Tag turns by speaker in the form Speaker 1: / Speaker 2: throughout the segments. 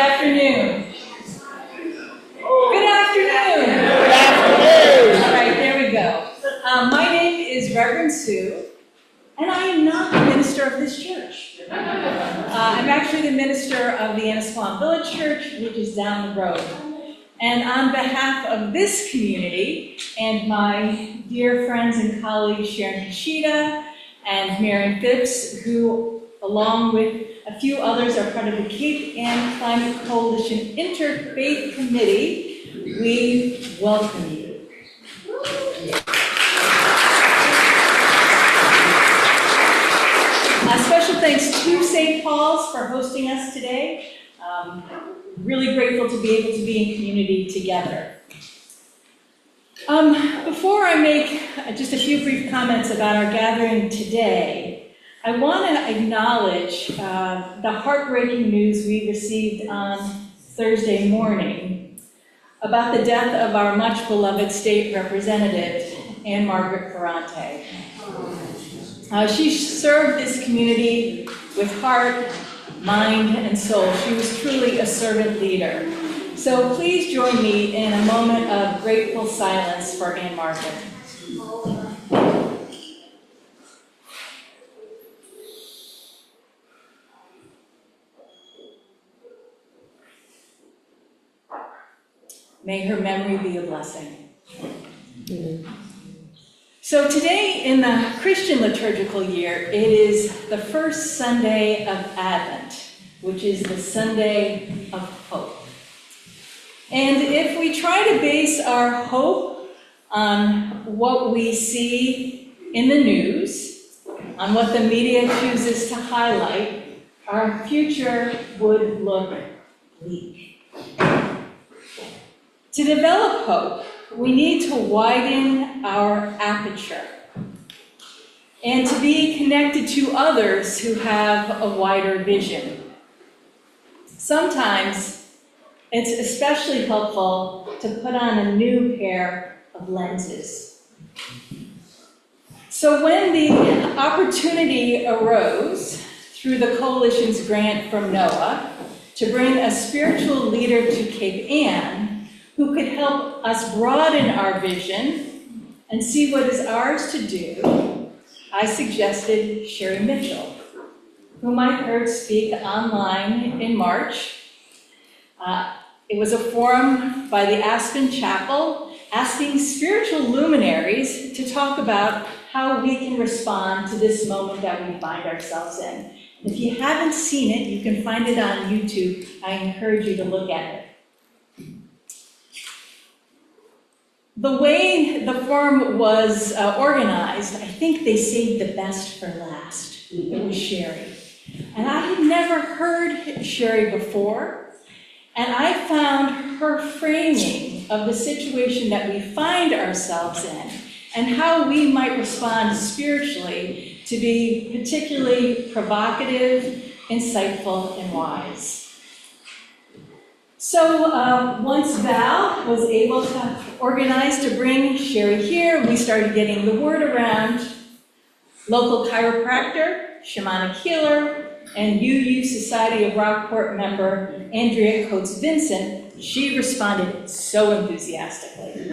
Speaker 1: afternoon. Good afternoon.
Speaker 2: Good afternoon.
Speaker 1: All right, there we go. My name is Reverend Sue, and I am not the minister of this church. I'm actually the minister of the Annisquam Village Church, which is down the road. And on behalf of this community and my dear friends and colleagues Sharon Kashida and Marion Phipps, who along with a few others are part of the Cape Ann Climate Coalition Interfaith Committee, we welcome you. A special thanks to St. Paul's for hosting us today. Really grateful to be able to be in community together. Before I make just a few brief comments about our gathering today, I want to acknowledge the heartbreaking news we received on Thursday morning about the death of our much beloved state representative, Anne Margaret Ferrante. She served this community with heart, mind, and soul. She was truly a servant leader. So please join me in a moment of grateful silence for Anne Margaret. May her memory be a blessing. So today in the Christian liturgical year, it is the first Sunday of Advent, which is the Sunday of hope. And if we try to base our hope on what we see in the news, on what the media chooses to highlight, our future would look bleak. To develop hope, we need to widen our aperture and to be connected to others who have a wider vision. Sometimes it's especially helpful to put on a new pair of lenses. So when the opportunity arose through the Coalition's grant from NOAA to bring a spiritual leader to Cape Ann who could help us broaden our vision and see what is ours to do, I suggested Sherry Mitchell, whom I heard speak online in March. It was a forum by the Aspen Chapel asking spiritual luminaries to talk about how we can respond to this moment that we find ourselves in. If you haven't seen it, you can find it on YouTube. I encourage you to look at it. The way the forum was organized, I think they saved the best for last. It was Sherry. And I had never heard Sherry before, and I found her framing of the situation that we find ourselves in and how we might respond spiritually to be particularly provocative, insightful, and wise. So once Val was able to organize to bring Sherry here, we started getting the word around. Local chiropractor, shamanic healer, and UU Society of Rockport member Andrea Coates-Vincent, she responded so enthusiastically.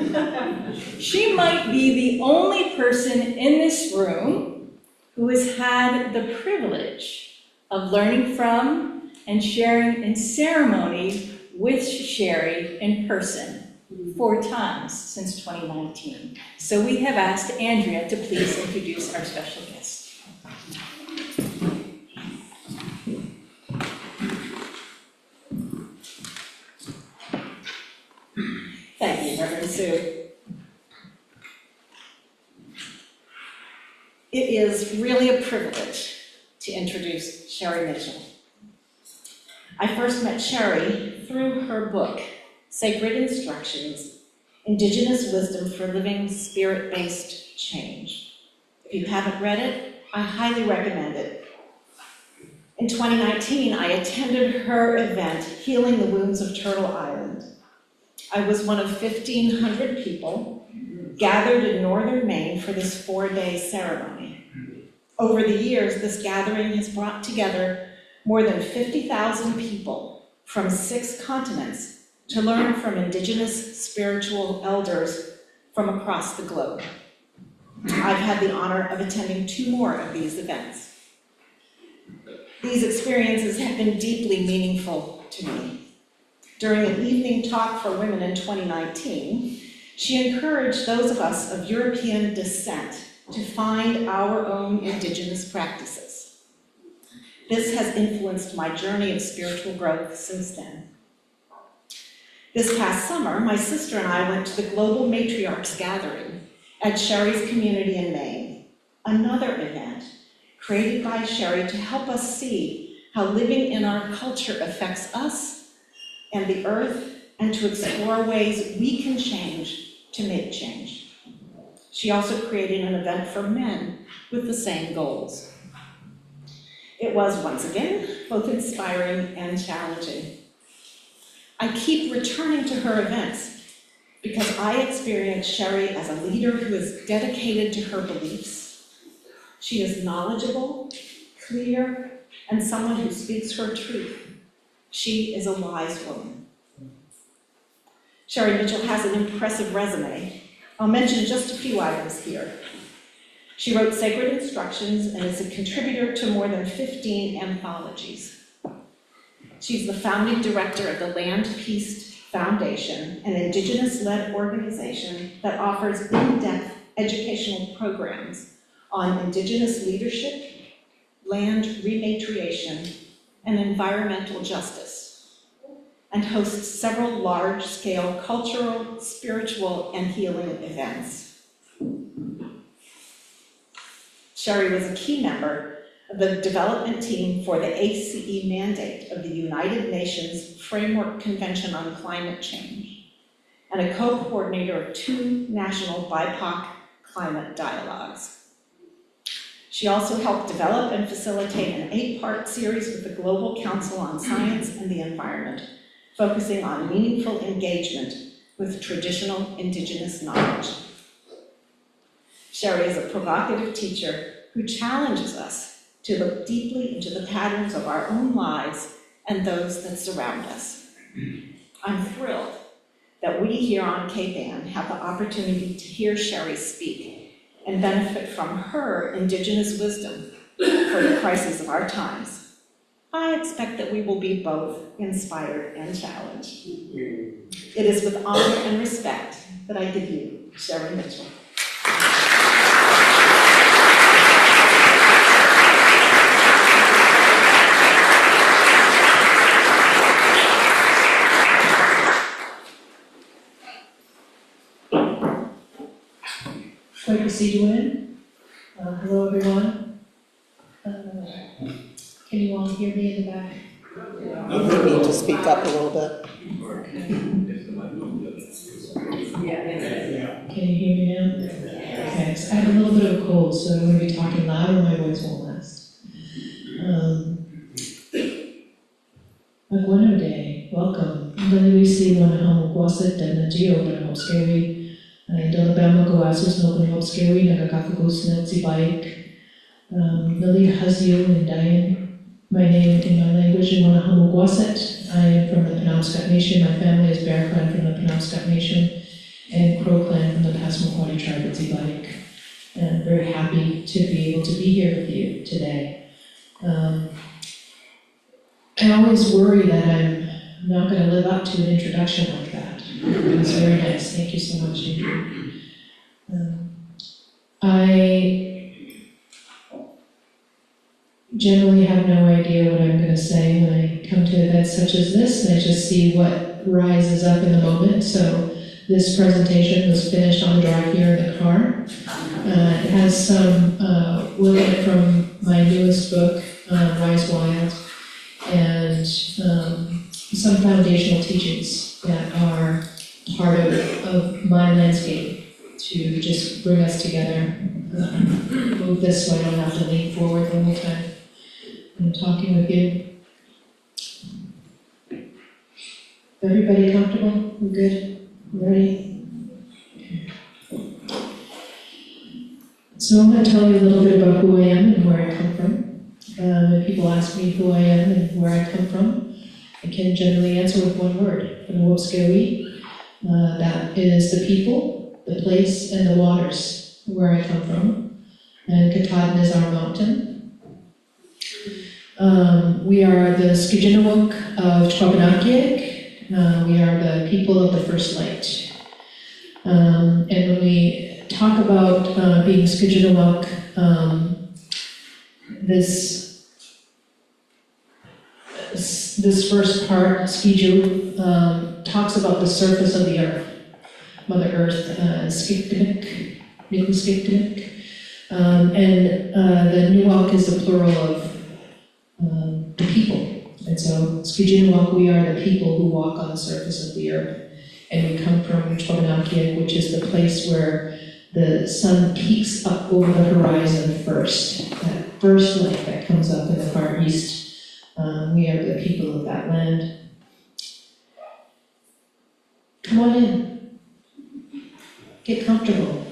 Speaker 1: She might be the only person in this room who has had the privilege of learning from and sharing in ceremony with Sherry in person 4 times since 2019. So we have asked Andrea to please introduce our special guest. Thank you, Reverend Sue.
Speaker 3: It is really a privilege to introduce Sherry Mitchell. I first met Sherry through her book, Sacred Instructions, Indigenous Wisdom for Living Spirit-Based Change. If you haven't read it, I highly recommend it. In 2019, I attended her event, Healing the Wounds of Turtle Island. I was one of 1,500 people gathered in northern Maine for this 4-day ceremony. Over the years, this gathering has brought together more than 50,000 people from 6 continents to learn from Indigenous spiritual elders from across the globe. I've had the honor of attending 2 more of these events. These experiences have been deeply meaningful to me. During an evening talk for women in 2019, she encouraged those of us of European descent to find our own Indigenous practices. This has influenced my journey of spiritual growth since then. This past summer, my sister and I went to the Global Matriarchs Gathering at Sherry's community in Maine, another event created by Sherry to help us see how living in our culture affects us and the earth, and to explore ways we can change to make change. She also created an event for men with the same goals. It was, once again, both inspiring and challenging. I keep returning to her events because I experience Sherry as a leader who is dedicated to her beliefs. She is knowledgeable, clear, and someone who speaks her truth. She is a wise woman. Sherry Mitchell has an impressive resume. I'll mention just a few items here. She wrote Sacred Instructions and is a contributor to more than 15 anthologies. She's the founding director of the Land Peace Foundation, an Indigenous-led organization that offers in-depth educational programs on Indigenous leadership, land rematriation, and environmental justice, and hosts several large-scale cultural, spiritual, and healing events. Sherry was a key member of the development team for the ACE mandate of the United Nations Framework Convention on Climate Change, and a co-coordinator of 2 national BIPOC climate dialogues. She also helped develop and facilitate an 8-part series with the Global Council on Science and the Environment, focusing on meaningful engagement with traditional Indigenous knowledge. Sherry is a provocative teacher who challenges us to look deeply into the patterns of our own lives and those that surround us. I'm thrilled that we here on Cape Ann have the opportunity to hear Sherry speak and benefit from her Indigenous wisdom for the crises of our times. I expect that we will be both inspired and challenged. It is with honor and respect that I give you Sherry Mitchell.
Speaker 4: Great to see you in. Hello, everyone. Can you all hear me in the back?
Speaker 2: You need to speak up a little bit.
Speaker 4: Can you hear me now? Okay, so I have a little bit of a cold, so I'm going to be talking loud or my voice won't last. Magwano Day, welcome. Ndalewisi wanahamu kwaset na jio wanahamu scary. Alabama Goasus no Hop Scary, Nagakakos Nazi Bike, Lily Hazio and Diane. My name in my language is Wanahamu Gwaset. I am from the Penobscot Nation. My family is Bear Clan from the Penobscot Nation and Crow Clan from the Passamaquoddy tribe at Zibike. And I'm very happy to be able to be here with you today. I always worry that I'm not going to live up to an introduction like that. It was very nice. Thank you so much, Adrian. I generally have no idea what I'm going to say when I come to events such as this. I just see what rises up in the moment. So this presentation was finished on the drive here in the car. It has some women from my newest book, Rise Wild, and some foundational teachings that are part of my landscape to just bring us together. Move this so I don't have to lean forward the whole time I'm talking with you. Everybody comfortable? We're good? Ready? Okay. So I'm going to tell you a little bit about who I am and where I come from. When people ask me who I am and where I come from, I can generally answer with one word. Nwopskewi, that is the people, the place, and the waters where I come from. And Katahdin is our mountain. We are the Skujinawok of Chwabanakik. We are the people of the first light. And when we talk about being Skujinawok, this first part, Skiju, talks about the surface of the earth, Mother Earth, Skiktimik, Nikuskiktimik, and the Nuwak is the plural of the people. And so, Skujinawak, we are the people who walk on the surface of the earth. And we come from Chwabanakik, which is the place where the sun peaks up over the horizon first. That first light that comes up in the far east. We are the people of that land. Come on in. Get comfortable.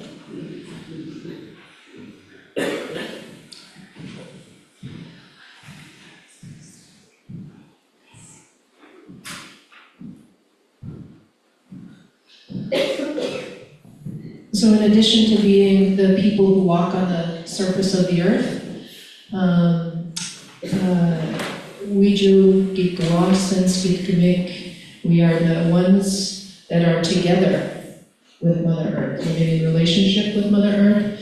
Speaker 4: So in addition to being the people who walk on the surface of the earth, Wiju, Gikwas, and Skiktimik, we are the ones that are together with Mother Earth, living in relationship with Mother Earth,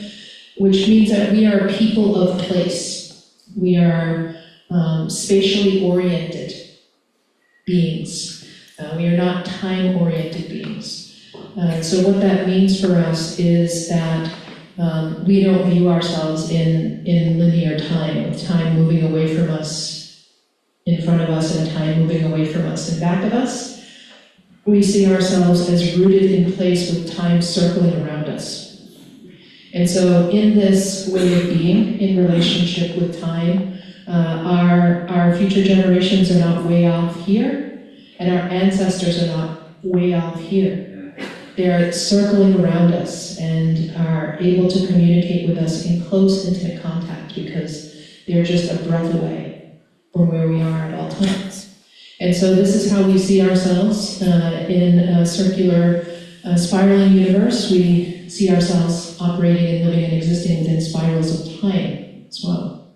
Speaker 4: which means that we are people of place. We are spatially oriented beings. We are not time-oriented beings. So what that means for us is that we don't view ourselves in linear time, with time moving away from us, in front of us, and time moving away from us in back of us. We see ourselves as rooted in place with time circling around us. And so in this way of being, in relationship with time, our future generations are not way off here, and our ancestors are not way off here. They're circling around us and are able to communicate with us in close, intimate contact because they're just a breath away from where we are at all times. And so this is how we see ourselves in a circular, spiraling universe. We see ourselves operating and living and existing within spirals of time as well.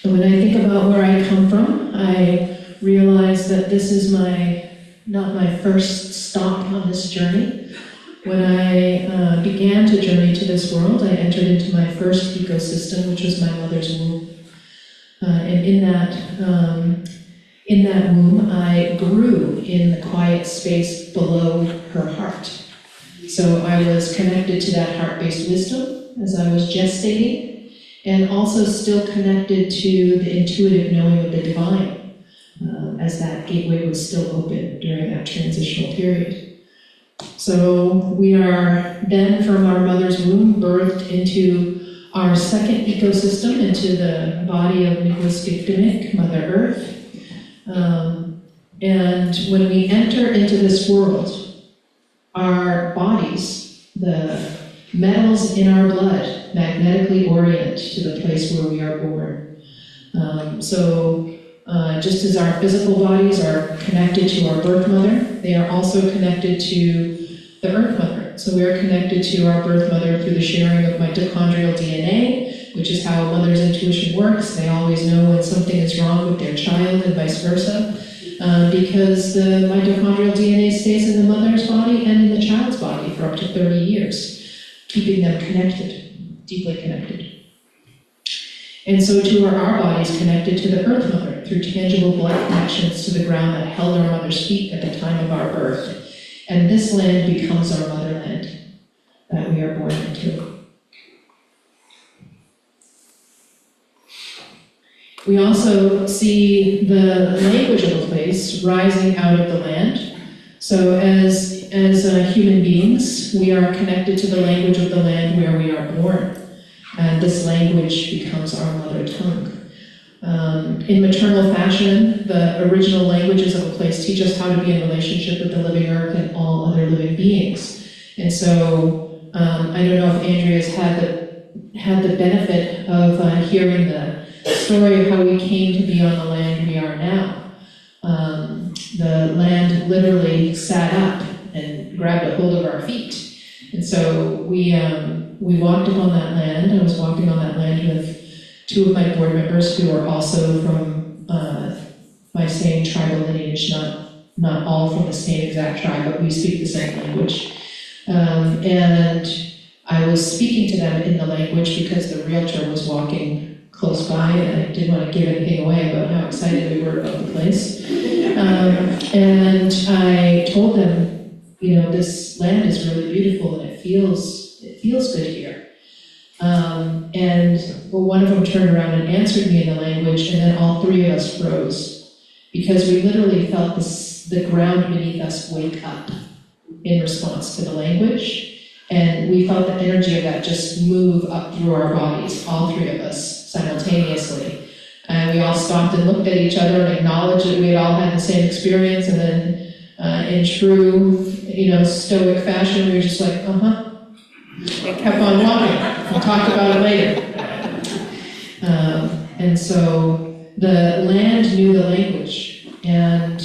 Speaker 4: And when I think about where I come from, I realize that this is not my first stop on this journey. When I began to journey to this world, I entered into my first ecosystem, which was my mother's womb. And in that womb, I grew in the quiet space below her heart. So I was connected to that heart-based wisdom as I was gestating, and also still connected to the intuitive knowing of the divine, as that gateway was still open during that transitional period. So we are then, from our mother's womb, birthed into our second ecosystem, into the body of Nikuskiktimik, Mother Earth. And when we enter into this world, our bodies, the metals in our blood, magnetically orient to the place where we are born. Just as our physical bodies are connected to our birth mother, they are also connected to the earth mother. So we are connected to our birth mother through the sharing of mitochondrial DNA, which is how a mother's intuition works. They always know when something is wrong with their child and vice versa, because the mitochondrial DNA stays in the mother's body and in the child's body for up to 30 years, keeping them connected, deeply connected. And so too are our bodies connected to the earth mother through tangible blood connections to the ground that held our mother's feet at the time of our birth. And this land becomes our motherland that we are born into. We also see the language of a place rising out of the land. So as human beings, we are connected to the language of the land where we are born. And this language becomes our mother tongue. In maternal fashion, the original languages of a place teach us how to be in relationship with the living earth and all other living beings. And so, I don't know if Andrea's had had the benefit of hearing the story of how we came to be on the land we are now. The land literally sat up and grabbed a hold of our feet. And so we walked upon that land. I was walking on that land with two of my board members who are also from my same tribal lineage, not all from the same exact tribe, but we speak the same language. And I was speaking to them in the language because the realtor was walking close by, and I didn't want to give anything away about how excited we were about the place. And I told them, this land is really beautiful and it feels good here. And one of them turned around and answered me in the language, and then all three of us froze because we literally felt the ground beneath us wake up in response to the language. And we felt the energy of that just move up through our bodies, all three of us, simultaneously. And we all stopped and looked at each other and acknowledged that we had all had the same experience. And then in true, stoic fashion, we were just like, and kept on walking. We'll talk about it later. And so the land knew the language. And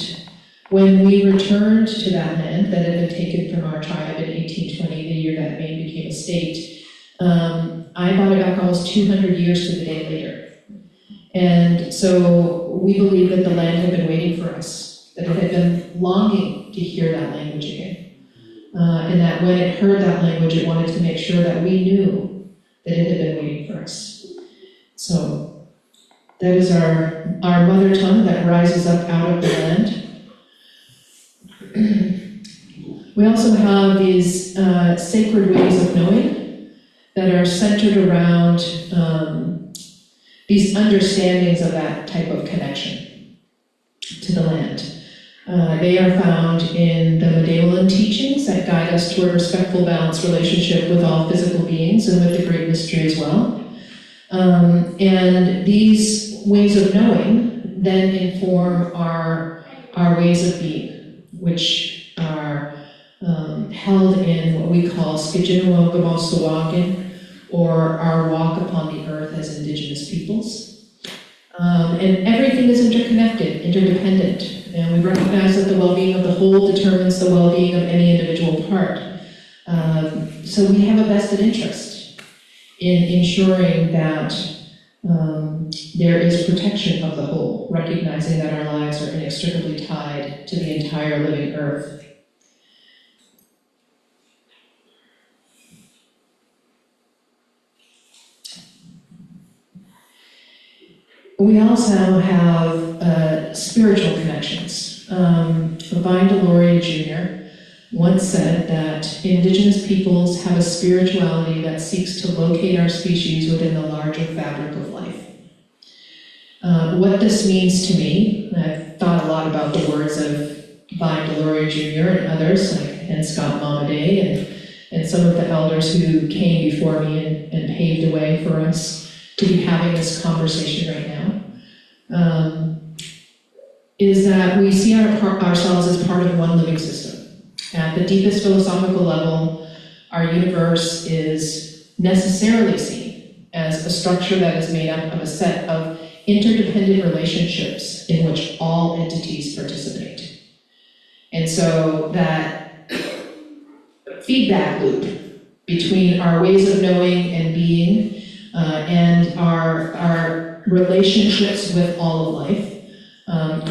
Speaker 4: when we returned to that land that had been taken from our tribe in 1820, the year that Maine became a state, I brought it back almost 200 years to the day later. And so we believe that the land had been waiting for us, that it had been longing to hear that language again. And that when it heard that language, it wanted to make sure that we knew that it had been waiting for us. So that is our mother tongue that rises up out of the land. We also have these sacred ways of knowing that are centered around these understandings of that type of connection to the land. They are found in the Medewalan teachings that guide us toward respectful, balanced relationship with all physical beings and with the great mystery as well. And these ways of knowing then inform our ways of being, which are held in what we call Skijinawogabosawagin, or our walk upon the earth as Indigenous peoples. And everything is interconnected, interdependent, and we recognize that the well-being of the whole determines the well-being of any individual part. So we have a vested interest in ensuring that there is protection of the whole, recognizing that our lives are inextricably tied to the entire living earth. We also have spiritual connections. Vine Deloria Jr. once said that Indigenous peoples have a spirituality that seeks to locate our species within the larger fabric of life. What this means to me, and I've thought a lot about the words of Vine Deloria Jr. and others, and Scott Momaday, and some of the elders who came before me and paved the way for us to be having this conversation right now, is that we see ourselves as part of one living system. At the deepest philosophical level, our universe is necessarily seen as a structure that is made up of a set of interdependent relationships in which all entities participate. And so that feedback loop between our ways of knowing and being and our relationships with all of life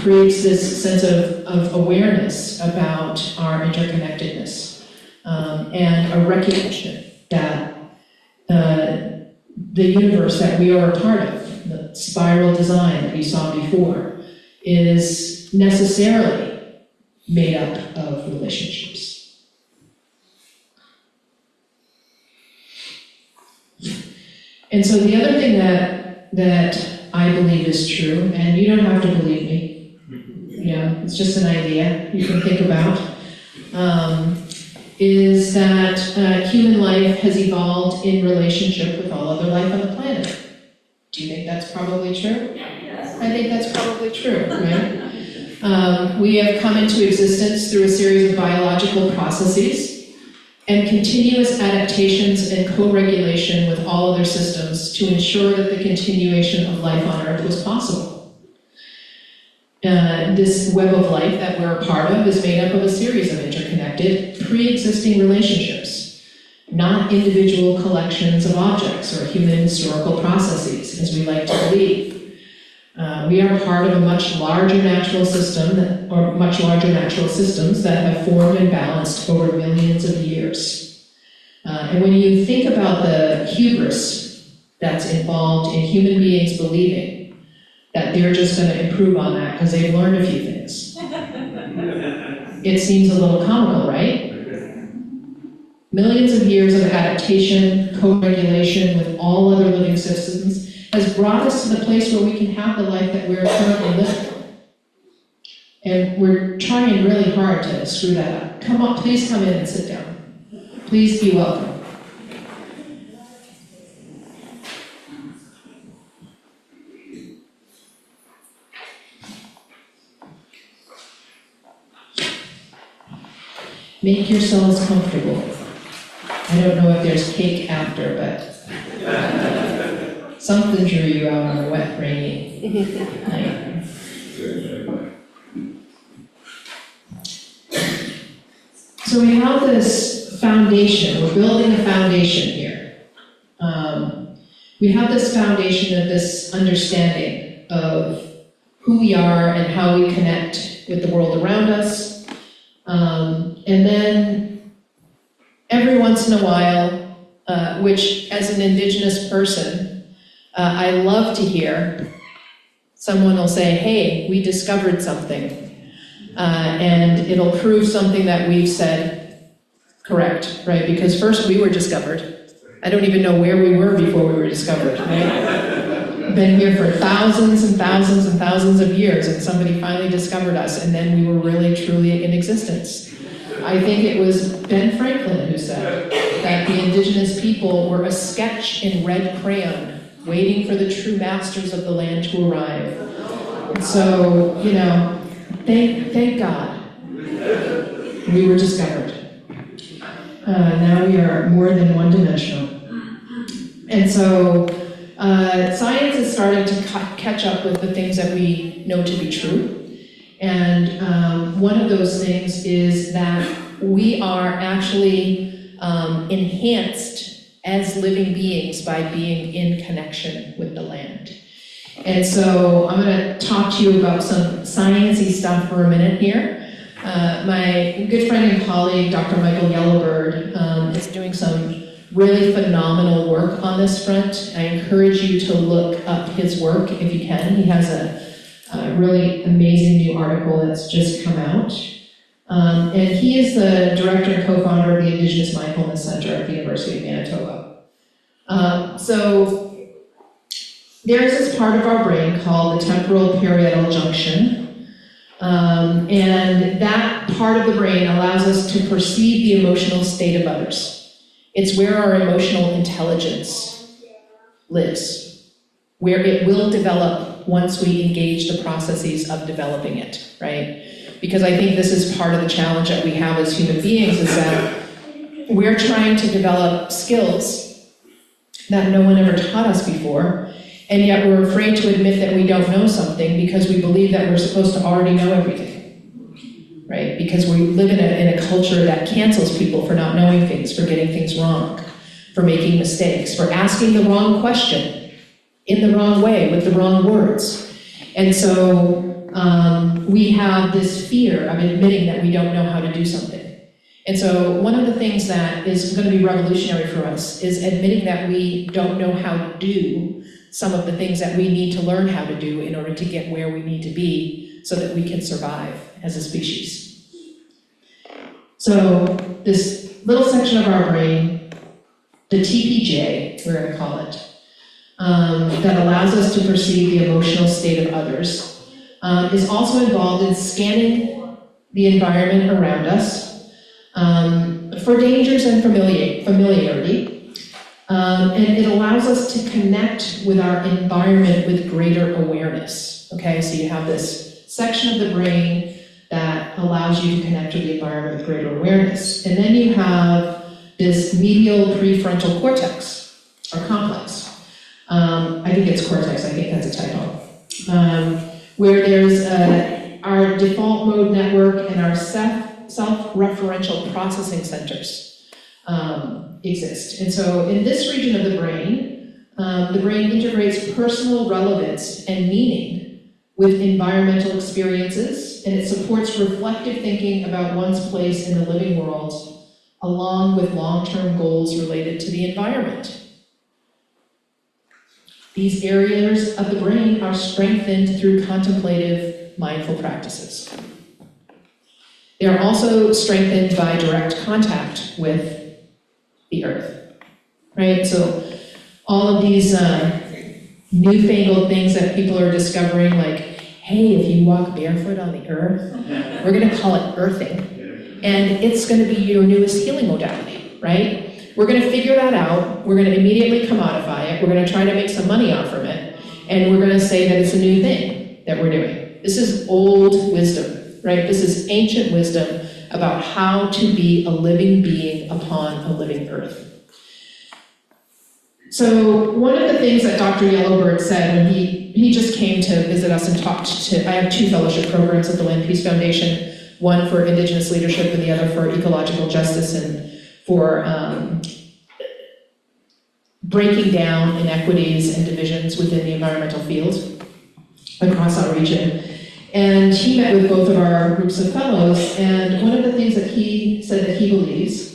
Speaker 4: creates this sense of awareness about our interconnectedness and a recognition that the universe that we are a part of, the spiral design that we saw before, is necessarily made up of relationships. And so the other thing that I believe is true, and you don't have to believe me, it's just an idea you can think about, is that human life has evolved in relationship with all other life on the planet. Do you think that's probably true? Yes. I think that's probably true, right? We have come into existence through a series of biological processes and continuous adaptations and co-regulation with all other systems to ensure that the continuation of life on Earth was possible. This web of life that we're a part of is made up of a series of interconnected, pre-existing relationships, not individual collections of objects or human historical processes, as we like to believe. We are part of a much larger natural system, or much larger natural systems that have formed and balanced over millions of years. And when you think about the hubris that's involved in human beings believing that they're just going to improve on that because they've learned a few things, it seems a little comical, right? Millions of years of adaptation, co-regulation with all other living systems has brought us to the place where we can have the life that we're currently living. And we're trying really hard to screw that up. Come on, please come in and sit down. Please be welcome. Make yourselves comfortable. I don't know if there's cake after, but something drew you out on a wet, rainy night. So we have this foundation, we're building a foundation here. We have this foundation of this understanding of who we are and how we connect with the world around us. And then every once in a while, which as an Indigenous person, I love to hear, someone will say, hey, we discovered something. And it'll prove something that we've said correct, right? Because first we were discovered. I don't even know where we were before we were discovered, right? Been here for thousands and thousands and thousands of years, and somebody finally discovered us, and then we were really, truly in existence. I think it was Ben Franklin who said that the Indigenous people were a sketch in red crayon, waiting for the true masters of the land to arrive. And so, you know, thank God we were discovered. Now we are more than one-dimensional. And so science is starting to catch up with the things that we know to be true. And one of those things is that we are actually enhanced as living beings by being in connection with the land. And so I'm going to talk to you about some sciencey stuff for a minute here. My good friend and colleague, Dr. Michael Yellowbird, is doing some really phenomenal work on this front. I encourage you to look up his work if you can. He has a really amazing new article that's just come out. And he is the director and co-founder of the Indigenous Mindfulness Center at the University of Manitoba. So there's this part of our brain called the temporal parietal junction. And that part of the brain allows us to perceive the emotional state of others. It's where our emotional intelligence lives, where it will develop once we engage the processes of developing it, right? Because I think this is part of the challenge that we have as human beings, is that we're trying to develop skills that no one ever taught us before, and yet we're afraid to admit that we don't know something because we believe that we're supposed to already know everything, right? Because we live in a culture that cancels people for not knowing things, for getting things wrong, for making mistakes, for asking the wrong question in the wrong way with the wrong words. And so we have this fear of admitting that we don't know how to do something. And so one of the things that is going to be revolutionary for us is admitting that we don't know how to do some of the things that we need to learn how to do in order to get where we need to be so that we can survive as a species. So this little section of our brain, the TPJ, we're going to call it, that allows us to perceive the emotional state of others, is also involved in scanning the environment around us for dangers and familiarity. And it allows us to connect with our environment with greater awareness. Okay, so you have this section of the brain that allows you to connect with the environment with greater awareness. And then you have this medial prefrontal cortex, or complex. I think it's cortex, I think that's a typo. Where there's our default mode network and our self-referential processing centers exist. And so in this region of the brain integrates personal relevance and meaning with environmental experiences, and it supports reflective thinking about one's place in the living world, along with long-term goals related to the environment. These areas of the brain are strengthened through contemplative, mindful practices. They are also strengthened by direct contact with the earth, right? So all of these newfangled things that people are discovering, like, hey, if you walk barefoot on the earth, we're gonna call it earthing. And it's gonna be your newest healing modality, right? We're gonna figure that out, we're gonna immediately commodify it, we're gonna try to make some money off from it, and we're gonna say that it's a new thing that we're doing. This is old wisdom, right? This is ancient wisdom about how to be a living being upon a living earth. So one of the things that Dr. Yellowbird said when he just came to visit us and talked to, I have 2 fellowship programs at the Land Peace Foundation, one for Indigenous leadership and the other for ecological justice and for breaking down inequities and divisions within the environmental field across our region. And he met with both of our groups of fellows, and one of the things that he said that he believes,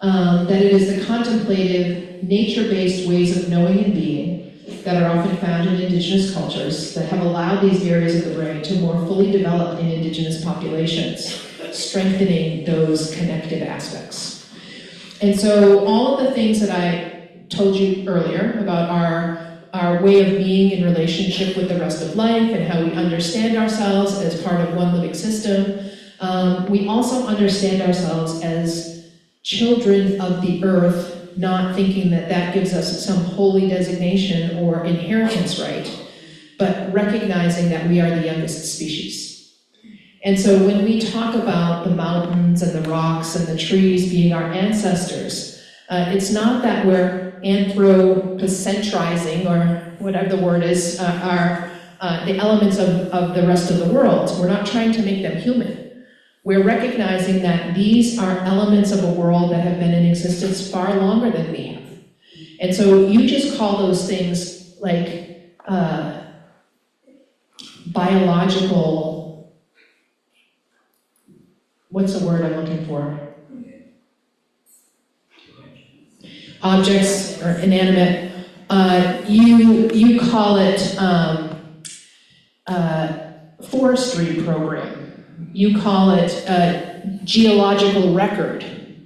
Speaker 4: that it is the contemplative, nature-based ways of knowing and being that are often found in Indigenous cultures that have allowed these areas of the brain to more fully develop in Indigenous populations, strengthening those connective aspects. And so all of the things that I told you earlier about our way of being in relationship with the rest of life and how we understand ourselves as part of one living system, we also understand ourselves as children of the earth, not thinking that that gives us some holy designation or inheritance right, but recognizing that we are the youngest species. And so when we talk about the mountains and the rocks and the trees being our ancestors, it's not that we're anthropocentrizing, or whatever the word is, the elements of the rest of the world. We're not trying to make them human. We're recognizing that these are elements of a world that have been in existence far longer than we have. And so you just call those things like biological, what's the word I'm looking for? Objects or inanimate. You call it forestry program. You call it a geological record,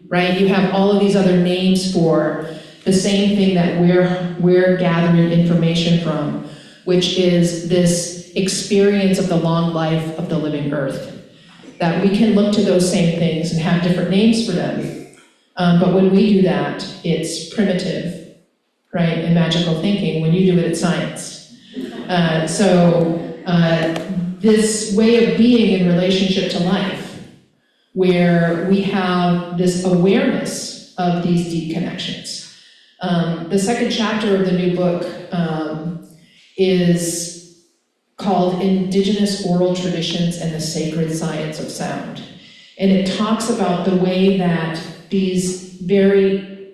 Speaker 4: right? You have all of these other names for the same thing that we're gathering information from, which is this experience of the long life of the living earth. That we can look to those same things and have different names for them. But when we do that, it's primitive, right? And magical thinking. When you do it, it's science. This way of being in relationship to life, where we have this awareness of these deep connections. The second chapter of the new book is called Indigenous Oral Traditions and the Sacred Science of Sound. And it talks about the way that these very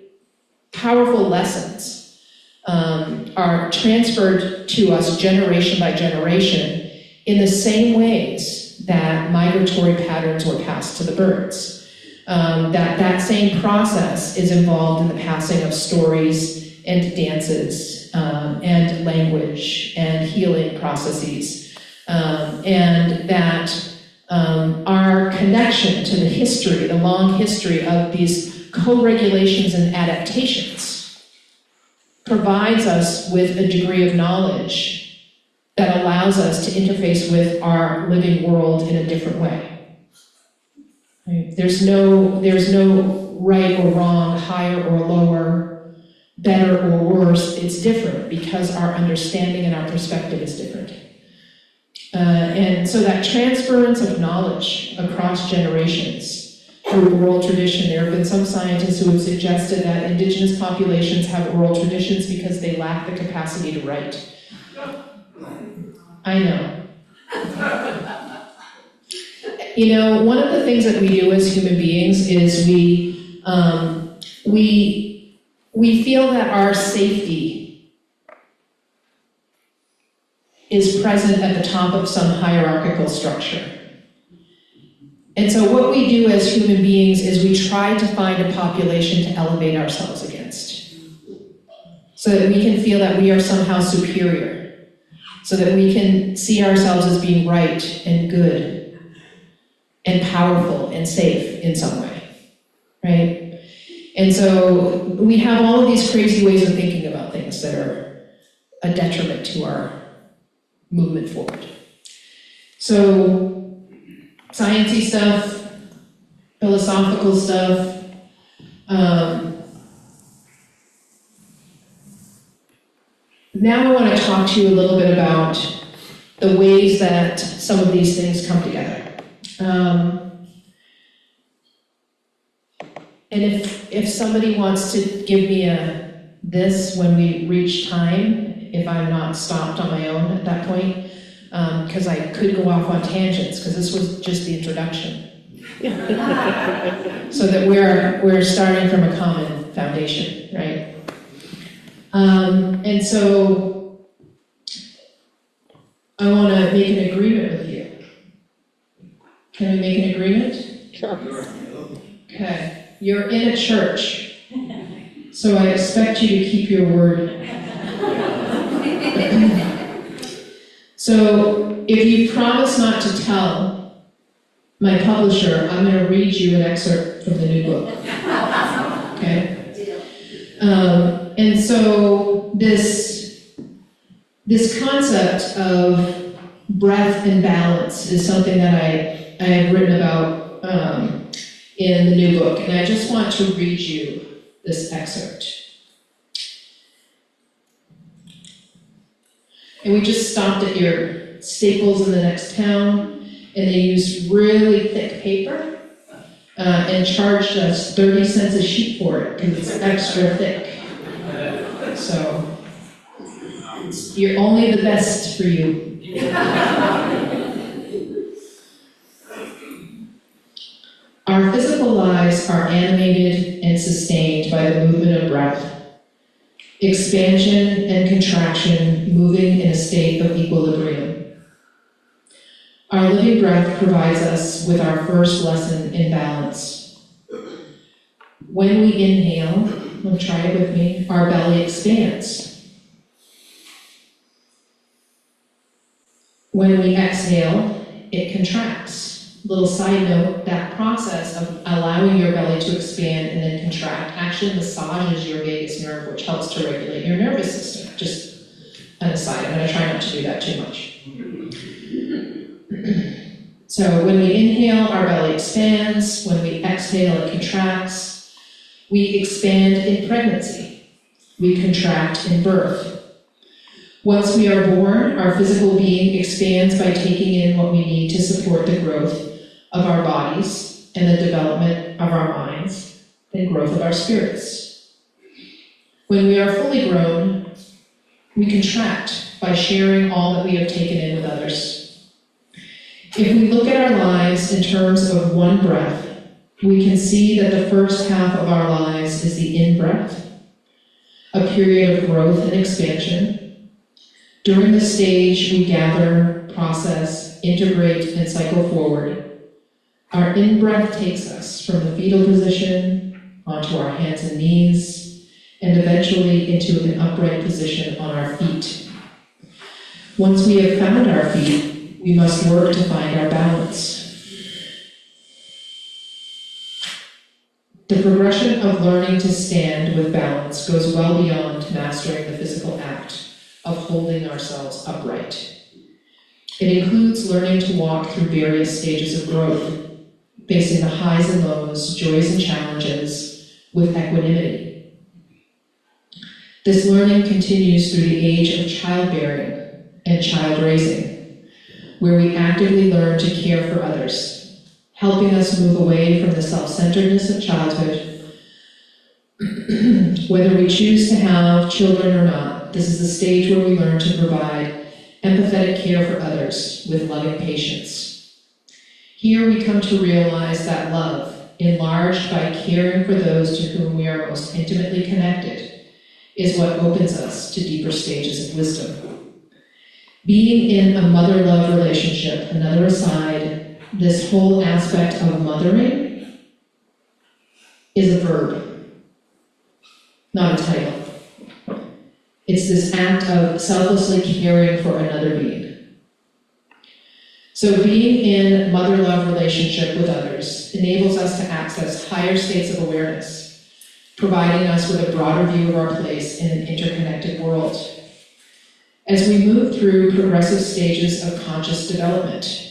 Speaker 4: powerful lessons are transferred to us generation by generation in the same ways that migratory patterns were passed to the birds. That same process is involved in the passing of stories and dances and language and healing processes. And that our connection to the history, the long history of these co-regulations and adaptations provides us with a degree of knowledge that allows us to interface with our living world in a different way. Right? There's no right or wrong, higher or lower, better or worse. It's different because our understanding and our perspective is different. And so that transference of knowledge across generations through oral tradition. There have been some scientists who have suggested that indigenous populations have oral traditions because they lack the capacity to write. I know. You know, one of the things that we do as human beings is we feel that our safety is present at the top of some hierarchical structure. And so what we do as human beings is we try to find a population to elevate ourselves against, so that we can feel that we are somehow superior, so that we can see ourselves as being right and good and powerful and safe in some way, right? And so we have all of these crazy ways of thinking about things that are a detriment to our movement forward. So sciencey stuff, philosophical stuff, now I want to talk to you a little bit about the ways that some of these things come together. And if somebody wants to give me this when we reach time, if I'm not stopped on my own at that point, because I could go off on tangents, because this was just the introduction. So that we're starting from a common foundation, right? And so I want to make an agreement with you. Can we make an agreement?
Speaker 2: Sure.
Speaker 4: Okay. You're in a church, so I expect you to keep your word. So if you promise not to tell my publisher, I'm going to read you an excerpt from the new book. Okay? And so this concept of breath and balance is something that I have written about in the new book, and I just want to read you this excerpt. And we just stopped at your Staples in the next town, and they used really thick paper and charged us 30 cents a sheet for it because it's extra thick. So you're only the best for you. Our physical lives are animated and sustained by the movement of breath, expansion and contraction moving in a state of equilibrium. Our living breath provides us with our first lesson in balance. When we inhale, try it with me, our belly expands. When we exhale, it contracts. Little side note, that process of allowing your belly to expand and then contract actually massages your vagus nerve, which helps to regulate your nervous system. Just an aside, I'm going to try not to do that too much. So when we inhale, our belly expands. When we exhale, it contracts. We expand in pregnancy. We contract in birth. Once we are born, our physical being expands by taking in what we need to support the growth of our bodies and the development of our minds and growth of our spirits. When we are fully grown, we contract by sharing all that we have taken in with others. If we look at our lives in terms of one breath, we can see that the first half of our lives is the in-breath, a period of growth and expansion. During this stage, we gather, process, integrate, and cycle forward. Our in-breath takes us from the fetal position onto our hands and knees, and eventually into an upright position on our feet. Once we have found our feet, we must work to find our balance. The progression of learning to stand with balance goes well beyond mastering the physical act of holding ourselves upright. It includes learning to walk through various stages of growth, facing the highs and lows, joys and challenges with equanimity. This learning continues through the age of childbearing and child raising, where we actively learn to care for others, helping us move away from the self-centeredness of childhood. Whether we choose to have children or not, this is the stage where we learn to provide empathetic care for others with loving patience. Here we come to realize that love, enlarged by caring for those to whom we are most intimately connected, is what opens us to deeper stages of wisdom. Being in a mother-love relationship, another aside, this whole aspect of mothering is a verb, not a title. It's this act of selflessly caring for another being. So being in mother-love relationship with others enables us to access higher states of awareness, providing us with a broader view of our place in an interconnected world. As we move through progressive stages of conscious development,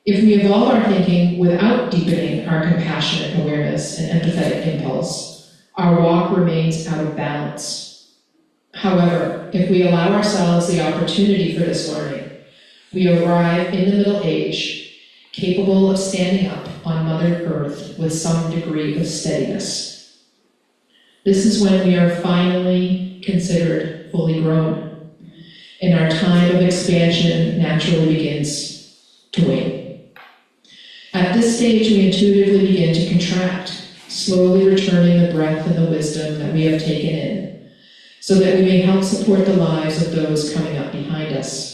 Speaker 4: if we evolve our thinking without deepening our compassionate awareness and empathetic impulse, our walk remains out of balance. However, if we allow ourselves the opportunity for this learning, we arrive in the middle age, capable of standing up on Mother Earth with some degree of steadiness. This is when we are finally considered fully grown, and our time of expansion naturally begins to wane. At this stage, we intuitively begin to contract, slowly returning the breath and the wisdom that we have taken in, so that we may help support the lives of those coming up behind us.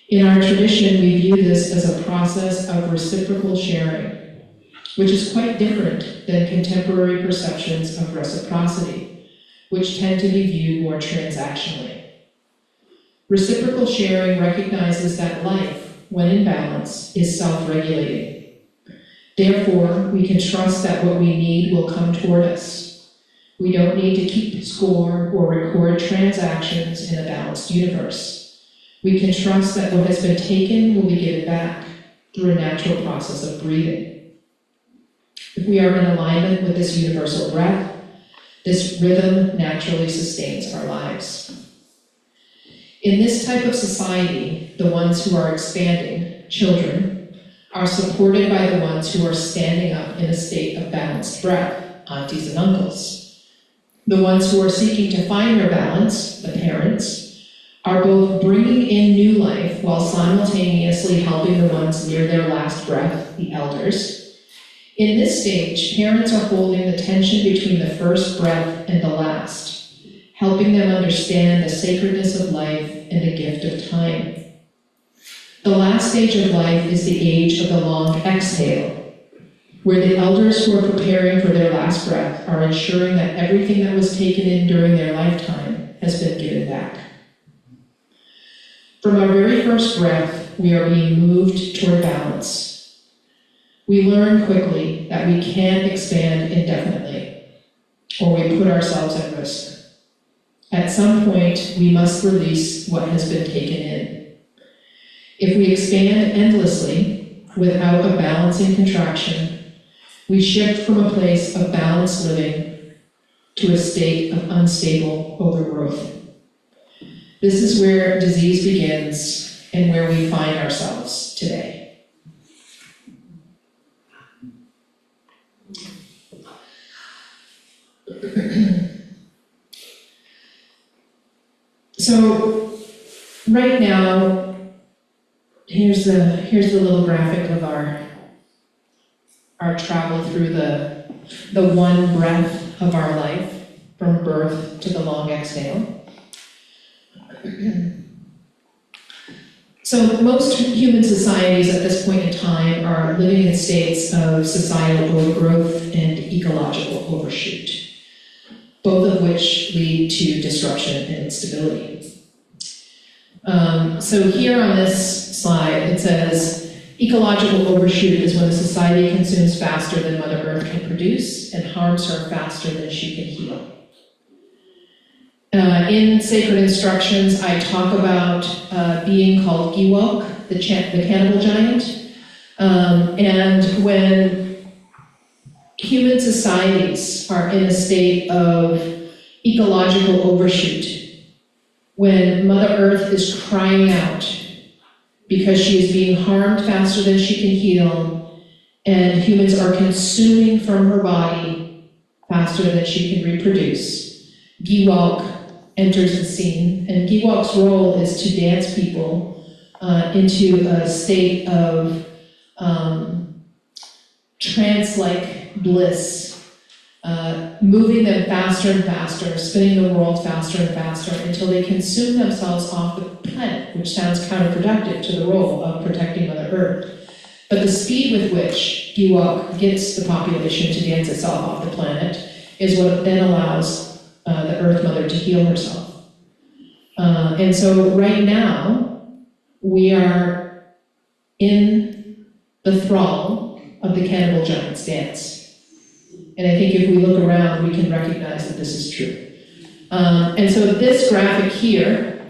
Speaker 4: In our tradition, we view this as a process of reciprocal sharing, which is quite different than contemporary perceptions of reciprocity, which tend to be viewed more transactionally. Reciprocal sharing recognizes that life, when in balance, is self-regulating. Therefore, we can trust that what we need will come toward us. We don't need to keep score or record transactions in a balanced universe. We can trust that what has been taken will be given back through a natural process of breathing. If we are in alignment with this universal breath, this rhythm naturally sustains our lives. In this type of society, the ones who are expanding, children, are supported by the ones who are standing up in a state of balanced breath, aunties and uncles. The ones who are seeking to find their balance, the parents, are both bringing in new life while simultaneously helping the ones near their last breath, the elders. In this stage, parents are holding the tension between the first breath and the last, helping them understand the sacredness of life and the gift of time. The last stage of life is the age of the long exhale, where the elders who are preparing for their last breath are ensuring that everything that was taken in during their lifetime has been given back. From our very first breath, we are being moved toward balance. We learn quickly that we can't expand indefinitely, or we put ourselves at risk. At some point, we must release what has been taken in. If we expand endlessly without a balancing contraction, we shift from a place of balanced living to a state of unstable overgrowth. This is where disease begins and where we find ourselves today. So, right now, here's the little graphic of our travel through the one breath of our life, from birth to the long exhale. So most human societies at this point in time are living in states of societal overgrowth and ecological overshoot, both of which lead to disruption and instability. So here on this slide, it says, ecological overshoot is when a society consumes faster than Mother Earth can produce and harms her faster than she can heal. In Sacred Instructions, I talk about being called Giwok, the cannibal giant, and when human societies are in a state of ecological overshoot, when Mother Earth is crying out because she is being harmed faster than she can heal, and humans are consuming from her body faster than she can reproduce, Giwalk enters the scene, and Giwalk's role is to dance people into a state of trance-like bliss, moving them faster and faster, spinning the world faster and faster until they consume themselves off the planet, which sounds counterproductive to the role of protecting Mother Earth. But the speed with which Giwalk gets the population to dance itself off the planet is what then allows the Earth Mother to heal herself. And so right now, we are in the thrall of the Cannibal Giants dance. And I think if we look around, we can recognize that this is true. And so this graphic here,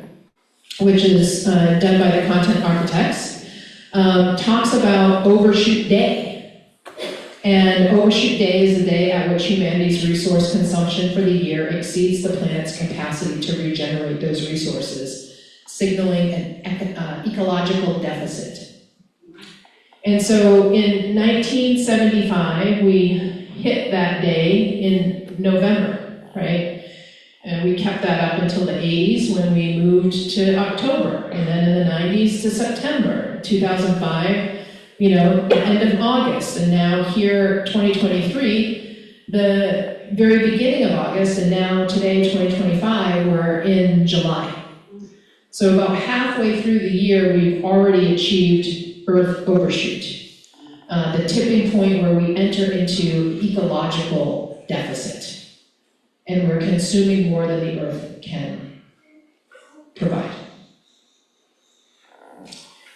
Speaker 4: which is done by the content architects, talks about Overshoot Day. And Overshoot Day is the day at which humanity's resource consumption for the year exceeds the planet's capacity to regenerate those resources, signaling an ecological deficit. And so in 1975, we hit that day in November, right? And we kept that up until the 80s when we moved to October, and then in the 90s to September, 2005, end of August, and now here, 2023, the very beginning of August, and now today, 2025, we're in July. So about halfway through the year, we've already achieved Earth overshoot, the tipping point where we enter into ecological deficit, and we're consuming more than the Earth can provide.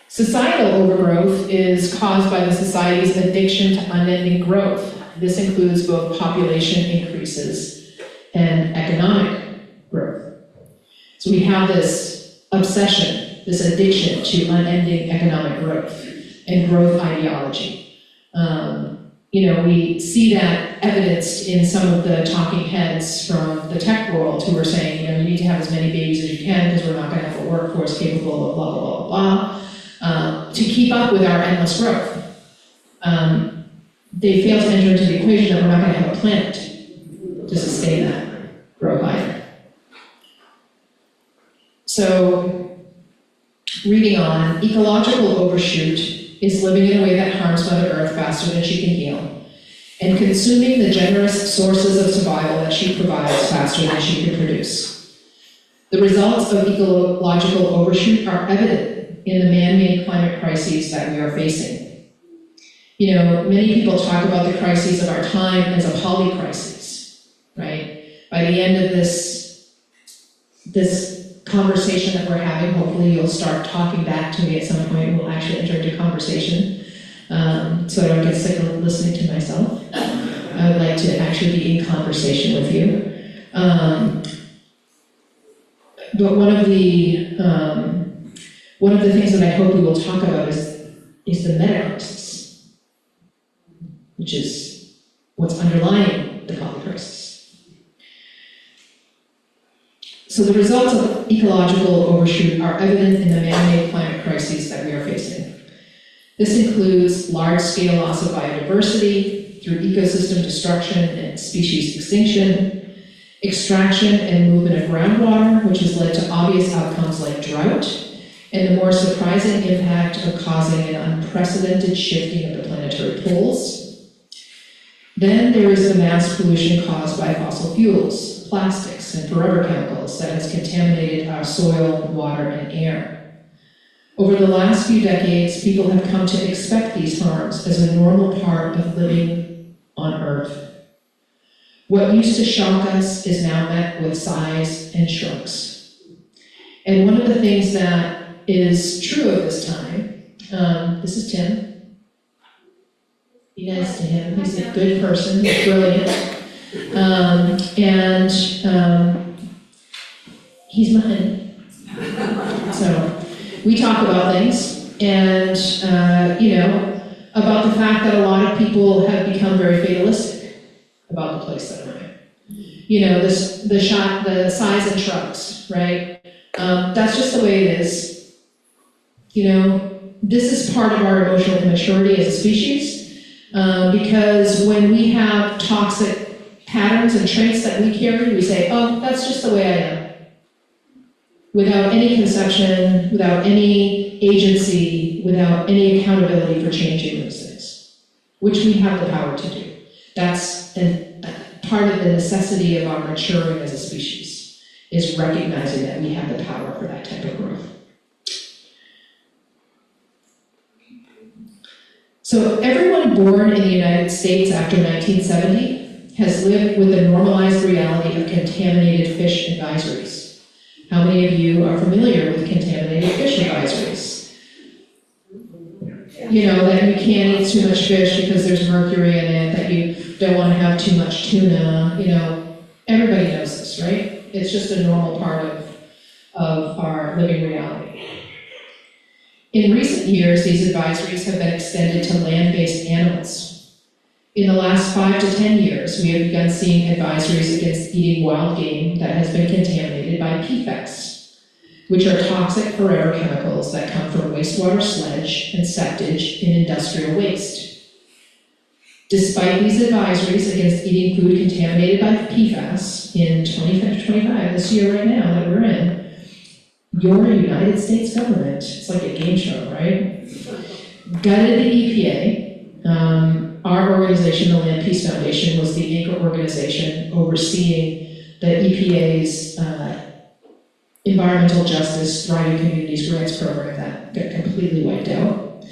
Speaker 4: Societal overgrowth is caused by the society's addiction to unending growth. This includes both population increases and economic growth. So we have this obsession, this addiction to unending economic growth and growth ideology. We see that evidenced in some of the talking heads from the tech world who are saying, you need to have as many babies as you can because we're not going to have a workforce capable of blah, blah, blah, blah. To keep up with our endless growth. They fail to enter into the equation that we're not going to have a planet to sustain that growth either. So, reading on, ecological overshoot is living in a way that harms Mother Earth faster than she can heal, and consuming the generous sources of survival that she provides faster than she can produce. The results of ecological overshoot are evident in the man-made climate crises that we are facing. Many people talk about the crises of our time as a polycrisis, right? By the end of this conversation that we're having, hopefully you'll start talking back to me at some point, and we'll actually enter into conversation, so I don't get sick of listening to myself. I would like to actually be in conversation with you. But one of the things that I hope we will talk about is the meta-crisis, which is what's underlying the polycrisis. So the results of ecological overshoot are evident in the man-made climate crises that we are facing. This includes large-scale loss of biodiversity through ecosystem destruction and species extinction, extraction and movement of groundwater, which has led to obvious outcomes like drought, and the more surprising impact of causing an unprecedented shifting of the planetary poles. Then there is the mass pollution caused by fossil fuels, plastics, and forever chemicals that has contaminated our soil, water, and air. Over the last few decades, people have come to expect these harms as a normal part of living on Earth. What used to shock us is now met with sighs and shrugs. And one of the things that is true of this time, this is Tim. You guys to him, he's a good person, he's brilliant. He's my honey. So we talk about things, and about the fact that a lot of people have become very fatalistic about the place that we're in. The sighs and shrugs, right? That's just the way it is. This is part of our emotional immaturity as a species. Because when we have toxic patterns and traits that we carry, we say, oh, that's just the way I am. Without any conception, without any agency, without any accountability for changing those things, which we have the power to do. That's part of the necessity of our maturing as a species, is recognizing that we have the power for that type of growth. So everyone born in the United States after 1970 has lived with the normalized reality of contaminated fish advisories. How many of you are familiar with contaminated fish advisories? You know, that you can't eat too much fish because there's mercury in it, that you don't want to have too much tuna, you know, everybody knows this, right? It's just a normal part of our living reality. In recent years, these advisories have been extended to land-based animals. In the last 5 to 10 years, we have begun seeing advisories against eating wild game that has been contaminated by PFAS, which are toxic forever chemicals that come from wastewater sludge and septage in industrial waste. Despite these advisories against eating food contaminated by PFAS in 2025, this year right now that we're in, your United States government, it's like a game show, right? Gutted the EPA. Our organization, the Land Peace Foundation, was the anchor organization overseeing the EPA's Environmental Justice Thriving Communities Grants program that got completely wiped out.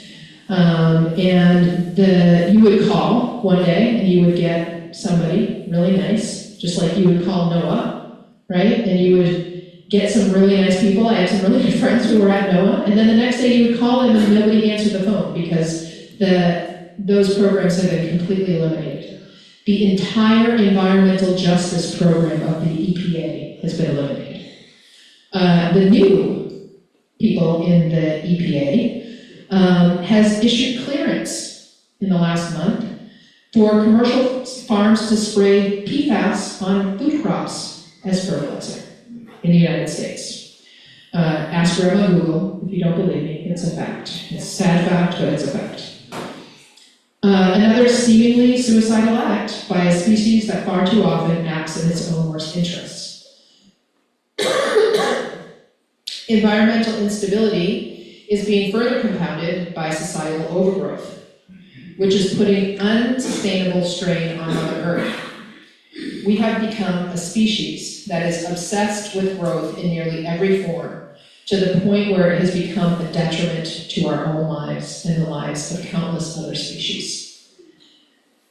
Speaker 4: You would call one day and you would get somebody really nice, just like you would call NOAA, right? And you would get some really nice people. I had some really good friends who were at NOAA, and then the next day you would call them and nobody answered the phone because those programs have been completely eliminated. The entire environmental justice program of the EPA has been eliminated. The new people in the EPA has issued clearance in the last month for commercial farms to spray PFAS on food crops as fertilizer in the United States. Ask Grandma Google if you don't believe me, it's a fact. It's a sad fact, but it's a fact. Another seemingly suicidal act by a species that far too often acts in its own worst interests. Environmental instability is being further compounded by societal overgrowth, which is putting unsustainable strain on Mother Earth. We have become a species that is obsessed with growth in nearly every form, to the point where it has become a detriment to our own lives and the lives of countless other species.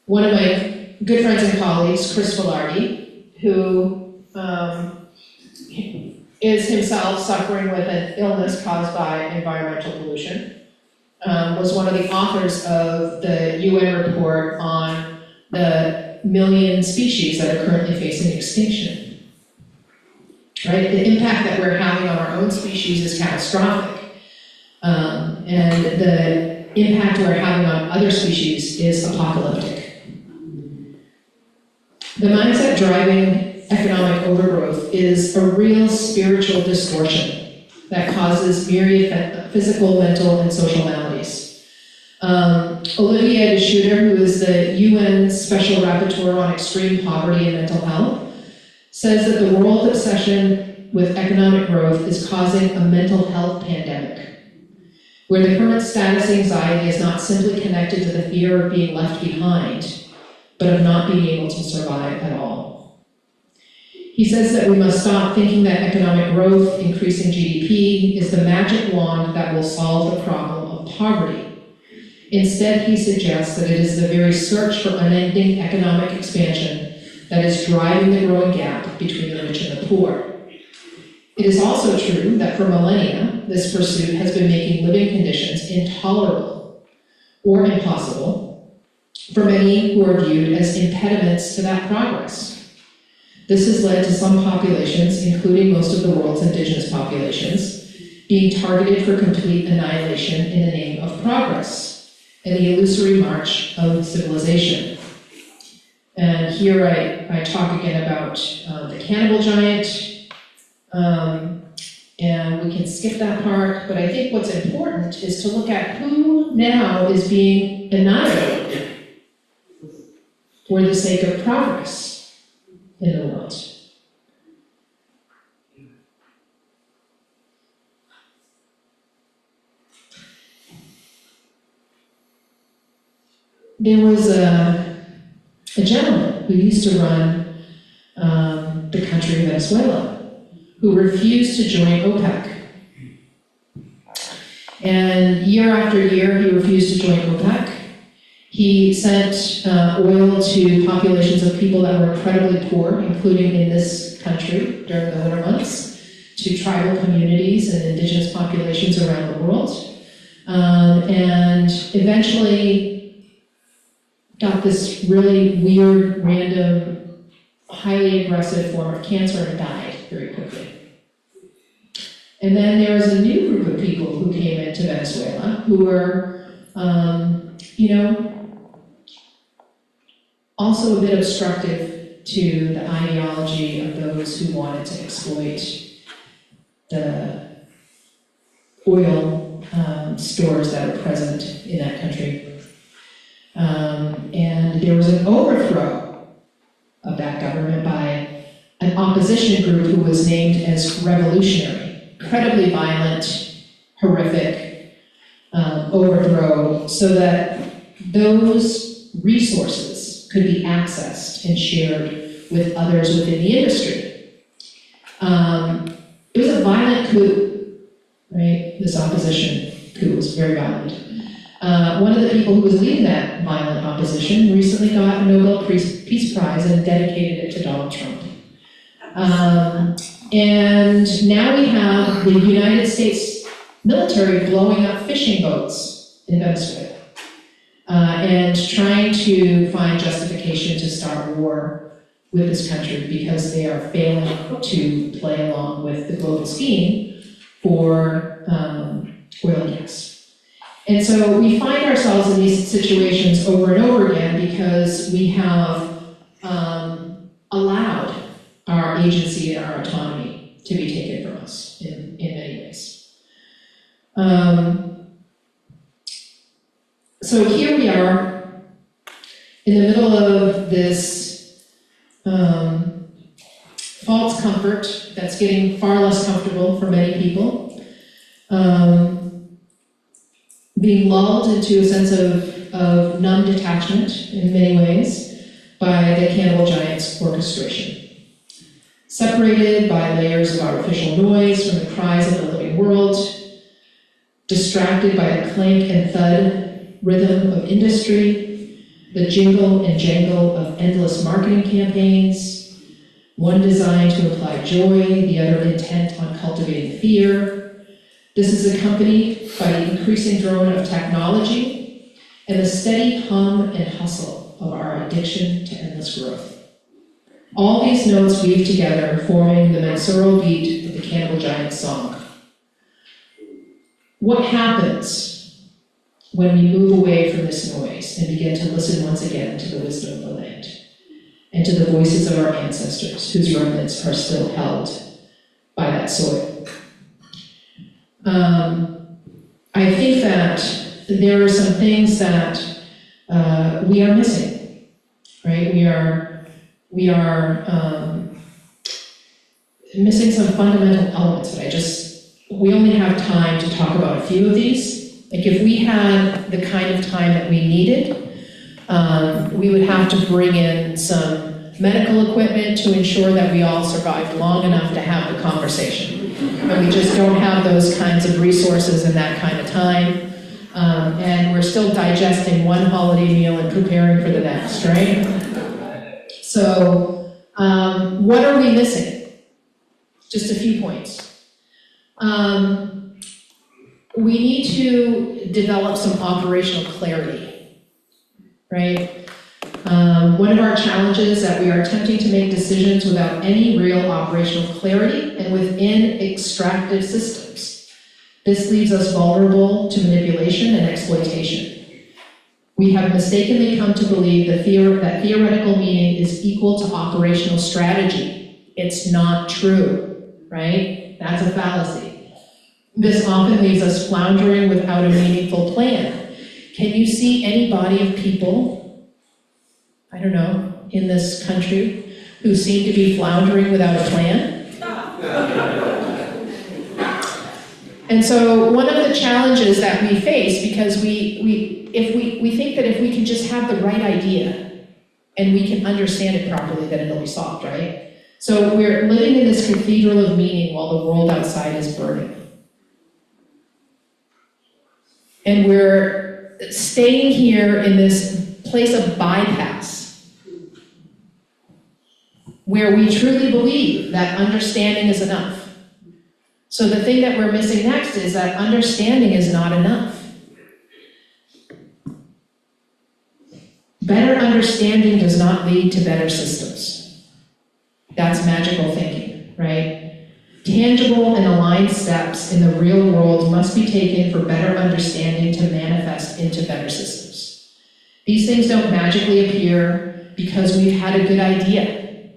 Speaker 4: One of my good friends and colleagues, Chris Velarde, who is himself suffering with an illness caused by environmental pollution, was one of the authors of the UN report on the million species that are currently facing extinction. Right? The impact that we're having on our own species is catastrophic. And the impact we're having on other species is apocalyptic. The mindset driving economic overgrowth is a real spiritual distortion that causes myriad physical, mental, and social maladies. Olivier de Schutter, who is the UN Special Rapporteur on Extreme Poverty and Mental Health, says that the world obsession with economic growth is causing a mental health pandemic, where the current status anxiety is not simply connected to the fear of being left behind, but of not being able to survive at all. He says that we must stop thinking that economic growth, increasing GDP, is the magic wand that will solve the problem of poverty. Instead, he suggests that it is the very search for unending economic expansion that is driving the growing gap between the rich and the poor. It is also true that for millennia, this pursuit has been making living conditions intolerable or impossible for many who are viewed as impediments to that progress. This has led to some populations, including most of the world's indigenous populations, being targeted for complete annihilation in the name of progress and the illusory march of civilization. And here I talk again about the cannibal giant, and we can skip that part, but I think what's important is to look at who now is being annihilated for the sake of progress in the world. There was a gentleman who used to run the country of Venezuela, who refused to join OPEC. And year after year, he refused to join OPEC. He sent oil to populations of people that were incredibly poor, including in this country during the winter months, to tribal communities and indigenous populations around the world. And eventually got this really weird, random, highly aggressive form of cancer and died very quickly. And then there was a new group of people who came into Venezuela who were, also a bit obstructive to the ideology of those who wanted to exploit the oil stores that are present in that country. And there was an overthrow of that government by an opposition group who was named as revolutionary. Incredibly violent, horrific overthrow, so that those resources could be accessed and shared with others within the industry. It was a violent coup, right? This opposition coup was very violent. One of the people who was leading that violent opposition recently got a Nobel Peace Prize and dedicated it to Donald Trump. And now we have the United States military blowing up fishing boats in Venezuela and trying to find justification to start war with this country because they are failing to play along with the global scheme for oil and gas. And so we find ourselves in these situations over and over again because we have allowed our agency and our autonomy to be taken from us in many ways. So here we are in the middle of this false comfort that's getting far less comfortable for many people, being lulled into a sense of numb detachment in many ways by the Cannibal Giants orchestration. Separated by layers of artificial noise from the cries of the living world, distracted by the clank and thud rhythm of industry, the jingle and jangle of endless marketing campaigns, one designed to imply joy, the other intent on cultivating fear. This is accompanied by the increasing drone of technology and the steady hum and hustle of our addiction to endless growth. All these notes weave together, forming the mensura beat of the Cannibal Giants song. What happens when we move away from this noise and begin to listen once again to the wisdom of the land and to the voices of our ancestors whose remnants are still held by that soil? I think that there are some things that we are missing, right? We are missing some fundamental elements that we only have time to talk about a few of these. Like if we had the kind of time that we needed, we would have to bring in some medical equipment to ensure that we all survived long enough to have the conversation. And we just don't have those kinds of resources and that kind of time. And we're still digesting one holiday meal and preparing for the next, right? So, what are we missing? Just a few points. We need to develop some operational clarity, right? One of our challenges is that we are attempting to make decisions without any real operational clarity and within extractive systems. This leaves us vulnerable to manipulation and exploitation. We have mistakenly come to believe that theoretical meaning is equal to operational strategy. It's not true, right? That's a fallacy. This often leaves us floundering without a meaningful plan. Can you see any body of people I don't know, in this country who seem to be floundering without a plan. And so one of the challenges that we face, because we think that if we can just have the right idea and we can understand it properly, that it'll be solved, right? So we're living in this cathedral of meaning while the world outside is burning. And we're staying here in this place of bypass, where we truly believe that understanding is enough. So the thing that we're missing next is that understanding is not enough. Better understanding does not lead to better systems. That's magical thinking, right? Tangible and aligned steps in the real world must be taken for better understanding to manifest into better systems. These things don't magically appear because we've had a good idea.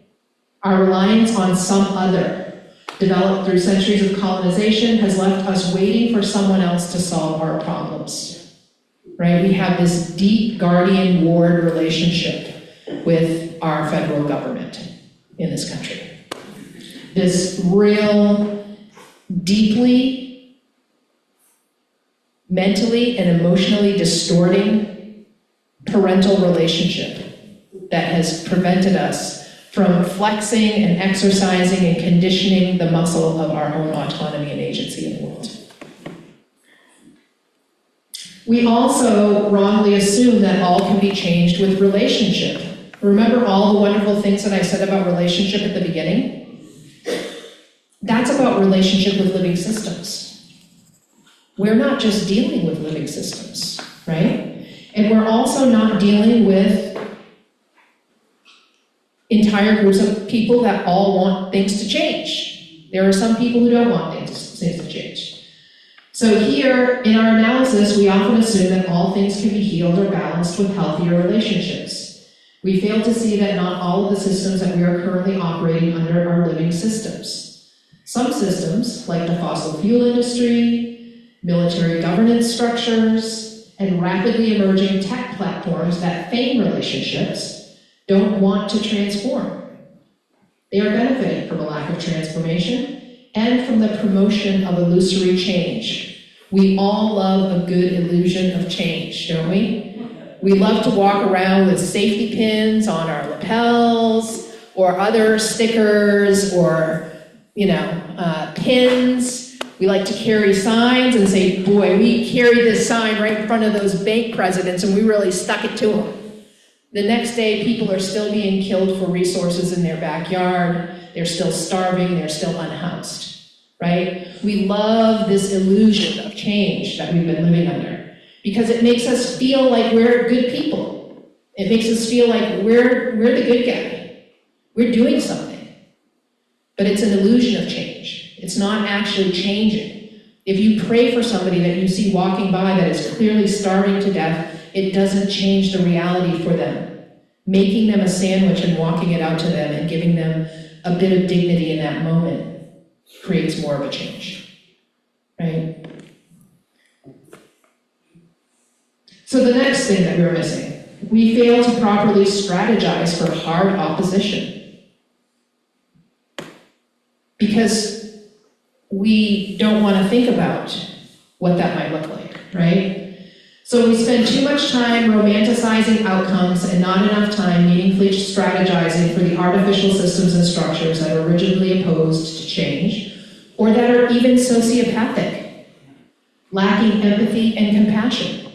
Speaker 4: Our reliance on some other, developed through centuries of colonization, has left us waiting for someone else to solve our problems, right? We have this deep guardian-ward relationship with our federal government in this country. This real, deeply, mentally and emotionally distorting parental relationship that has prevented us from flexing and exercising and conditioning the muscle of our own autonomy and agency in the world. We also wrongly assume that all can be changed with relationship. Remember all the wonderful things that I said about relationship at the beginning? That's about relationship with living systems. We're not just dealing with living systems, right? And we're also not dealing with entire groups of people that all want things to change. There are some people who don't want things to change. So here, in our analysis, we often assume that all things can be healed or balanced with healthier relationships. We fail to see that not all of the systems that we are currently operating under are living systems. Some systems, like the fossil fuel industry, military governance structures, and rapidly emerging tech platforms that feign relationships, don't want to transform. They are benefiting from a lack of transformation and from the promotion of illusory change. We all love a good illusion of change, don't we? We love to walk around with safety pins on our lapels or other stickers or, pins. We like to carry signs and say, boy, we carried this sign right in front of those bank presidents and we really stuck it to them. The next day, people are still being killed for resources in their backyard. They're still starving. They're still unhoused, right? We love this illusion of change that we've been living under because it makes us feel like we're good people. It makes us feel like we're the good guy. We're doing something. But it's an illusion of change. It's not actually changing. If you pray for somebody that you see walking by that is clearly starving to death, it doesn't change the reality for them. Making them a sandwich and walking it out to them and giving them a bit of dignity in that moment creates more of a change, right? So the next thing that we're missing, we fail to properly strategize for hard opposition. Because we don't want to think about what that might look like, right? So we spend too much time romanticizing outcomes and not enough time meaningfully strategizing for the artificial systems and structures that are rigidly opposed to change, or that are even sociopathic, lacking empathy and compassion.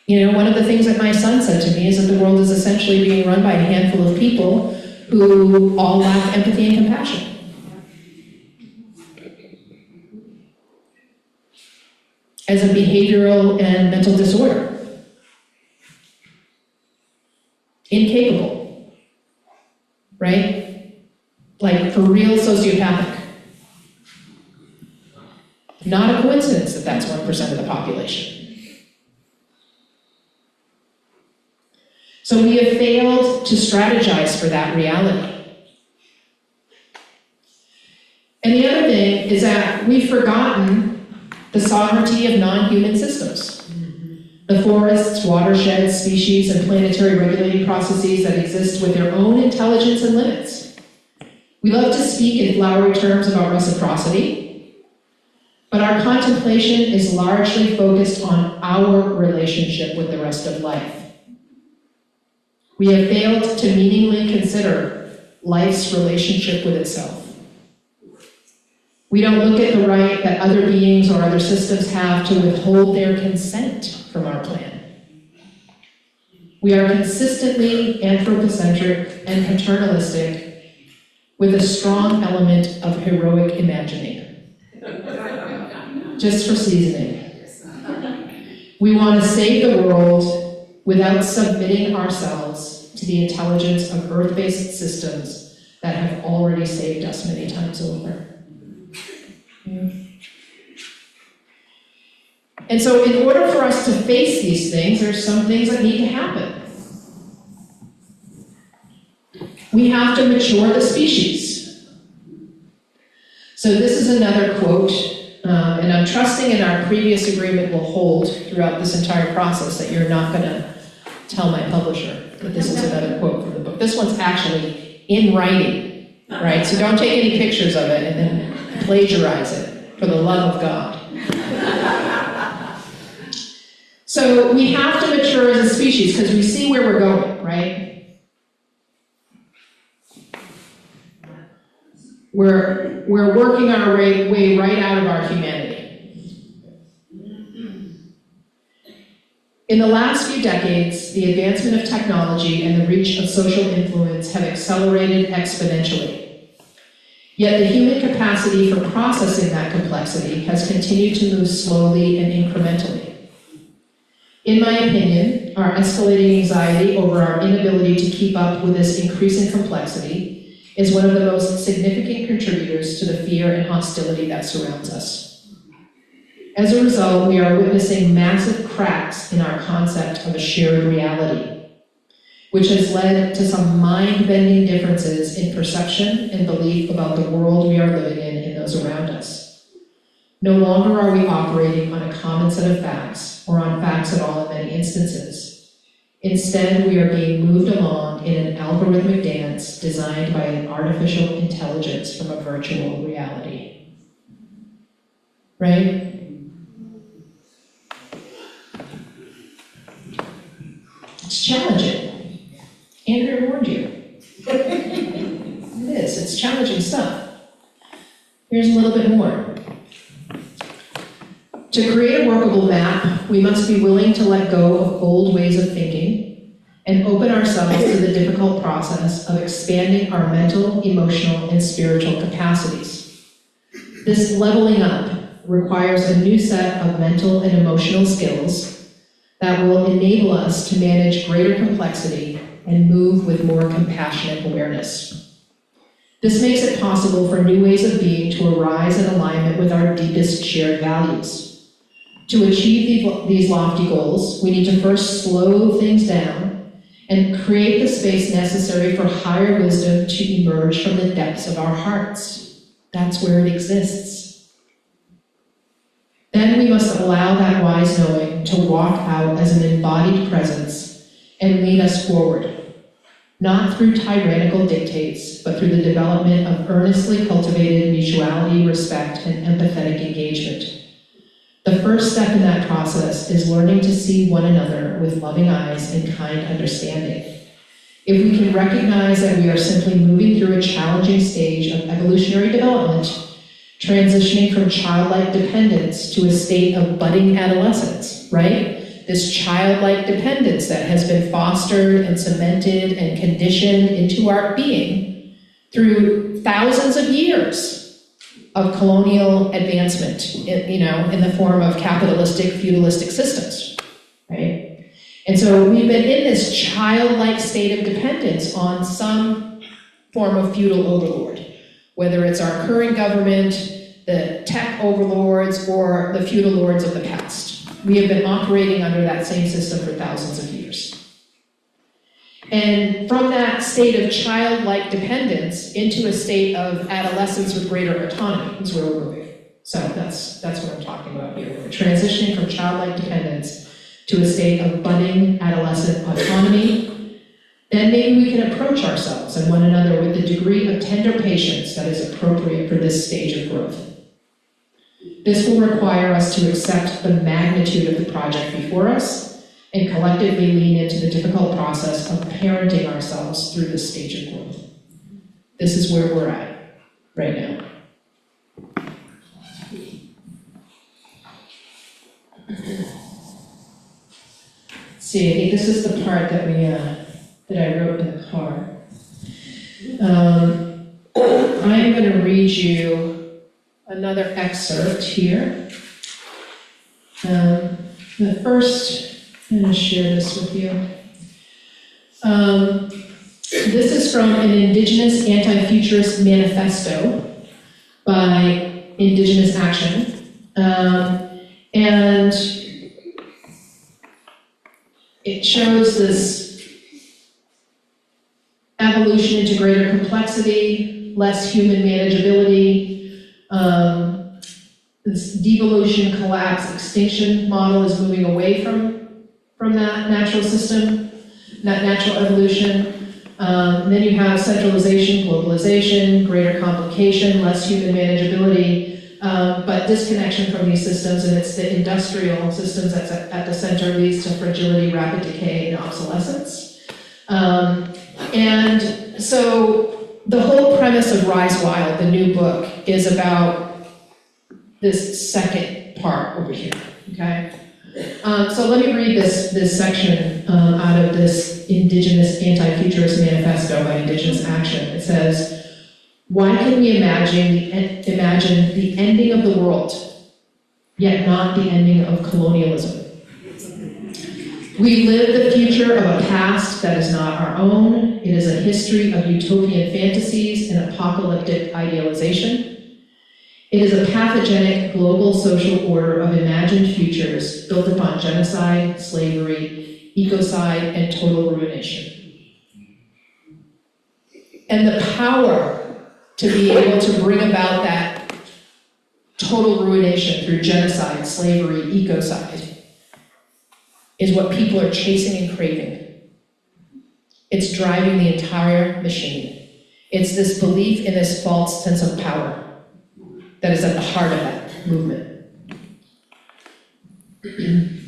Speaker 4: One of the things that my son said to me is that the world is essentially being run by a handful of people who all lack empathy and compassion. As a behavioral and mental disorder. Incapable, right? Like for real sociopathic. Not a coincidence that that's 1% of the population. So we have failed to strategize for that reality. And the other thing is that we've forgotten the sovereignty of non-human systems. The forests, watersheds, species, and planetary regulating processes that exist with their own intelligence and limits. We love to speak in flowery terms about reciprocity, but our contemplation is largely focused on our relationship with the rest of life. We have failed to meaningfully consider life's relationship with itself. We don't look at the right that other beings or other systems have to withhold their consent from our plan. We are consistently anthropocentric and paternalistic with a strong element of heroic imagining. Just for seasoning. We want to save the world without submitting ourselves to the intelligence of earth-based systems that have already saved us many times over. And so in order for us to face these things, there's some things that need to happen. We have to mature the species. So this is another quote, and I'm trusting in our previous agreement will hold throughout this entire process that you're not going to tell my publisher that this is another quote from the book. This one's actually in writing, right? So don't take any pictures of it and then plagiarize it, for the love of God. So we have to mature as a species because we see where we're going, right? We're working our way right out of our humanity. In the last few decades, the advancement of technology and the reach of social influence have accelerated exponentially. Yet the human capacity for processing that complexity has continued to move slowly and incrementally. In my opinion, our escalating anxiety over our inability to keep up with this increasing complexity is one of the most significant contributors to the fear and hostility that surrounds us. As a result, we are witnessing massive cracks in our concept of a shared reality, which has led to some mind-bending differences in perception and belief about the world we are living in and those around us. No longer are we operating on a common set of facts, or on facts at all in many instances. Instead, we are being moved along in an algorithmic dance designed by an artificial intelligence from a virtual reality. Right? It's challenging. Andrea warned you. It is. It's challenging stuff. Here's a little bit more. To create a workable map, we must be willing to let go of old ways of thinking and open ourselves to the difficult process of expanding our mental, emotional, and spiritual capacities. This leveling up requires a new set of mental and emotional skills that will enable us to manage greater complexity and move with more compassionate awareness. This makes it possible for new ways of being to arise in alignment with our deepest shared values. To achieve these lofty goals, we need to first slow things down and create the space necessary for higher wisdom to emerge from the depths of our hearts. That's where it exists. Then we must allow that wise knowing to walk out as an embodied presence and lead us forward, not through tyrannical dictates, but through the development of earnestly cultivated mutuality, respect, and empathetic engagement. The first step in that process is learning to see one another with loving eyes and kind understanding. If we can recognize that we are simply moving through a challenging stage of evolutionary development, transitioning from childlike dependence to a state of budding adolescence, right? This childlike dependence that has been fostered and cemented and conditioned into our being through thousands of years of colonial advancement, in the form of capitalistic, feudalistic systems, right? And so we've been in this childlike state of dependence on some form of feudal overlord, whether it's our current government, the tech overlords, or the feudal lords of the past. We have been operating under that same system for thousands of years. And from that state of childlike dependence into a state of adolescence with greater autonomy is where we're moving. So that's what I'm talking about here. We're transitioning from childlike dependence to a state of budding adolescent autonomy, then maybe we can approach ourselves and one another with the degree of tender patience that is appropriate for this stage of growth. This will require us to accept the magnitude of the project before us and collectively lean into the difficult process of parenting ourselves through this stage of growth. This is where we're at right now. See, I think this is the part that I wrote in the car. I'm going to read you another excerpt here. The first, I'm going to share this with you. This is from an Indigenous Anti-Futurist Manifesto by Indigenous Action. And it shows this evolution into greater complexity, less human manageability, this devolution, collapse, extinction model is moving away from that natural system, that natural evolution. And then you have centralization, globalization, greater complication, less human manageability, but disconnection from these systems, and it's the industrial systems that's at the center leads to fragility, rapid decay, and obsolescence. And so the whole premise of Rise Wild, the new book, is about this second part over here, okay? So let me read this section out of this Indigenous Anti-Futurist Manifesto by Indigenous Action. It says, why can we imagine the ending of the world, yet not the ending of colonialism? We live the future of a past that is not our own. It is a history of utopian fantasies and apocalyptic idealization. It is a pathogenic global social order of imagined futures built upon genocide, slavery, ecocide, and total ruination. And the power to be able to bring about that total ruination through genocide, slavery, ecocide is what people are chasing and craving. It's driving the entire machine. It's this belief in this false sense of power that is at the heart of that movement.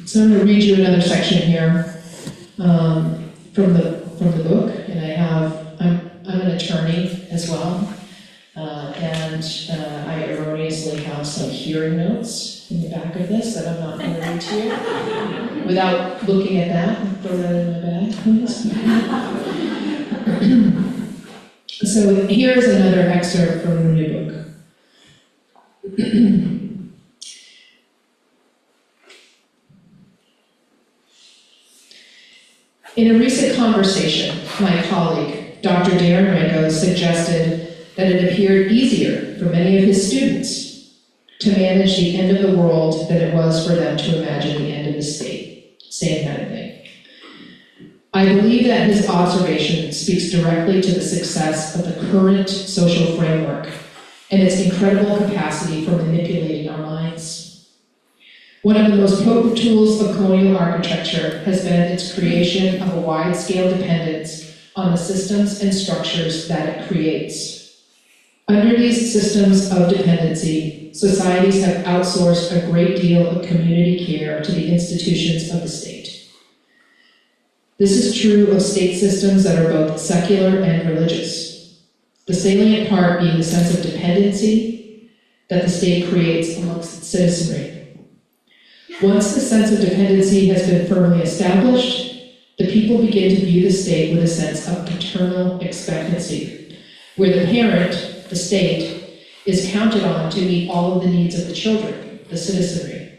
Speaker 4: So I'm going to read you another section here from the book, and I'm an attorney as well, and I erroneously have some hearing notes in the back of this that I'm not going to read to you. Without looking at that, throw that in my bag, please. So here's another excerpt from the new book. In a recent conversation, my colleague, Dr. Darren Rango, suggested that it appeared easier for many of his students to manage the end of the world than it was for them to imagine the end of the state. Same kind of thing. I believe that his observation speaks directly to the success of the current social framework and its incredible capacity for manipulating our minds. One of the most potent tools of colonial architecture has been its creation of a wide-scale dependence on the systems and structures that it creates. Under these systems of dependency, societies have outsourced a great deal of community care to the institutions of the state. This is true of state systems that are both secular and religious. The salient part being the sense of dependency that the state creates amongst its citizenry. Once the sense of dependency has been firmly established, the people begin to view the state with a sense of paternal expectancy, where the parent, the state, is counted on to meet all of the needs of the children, the citizenry.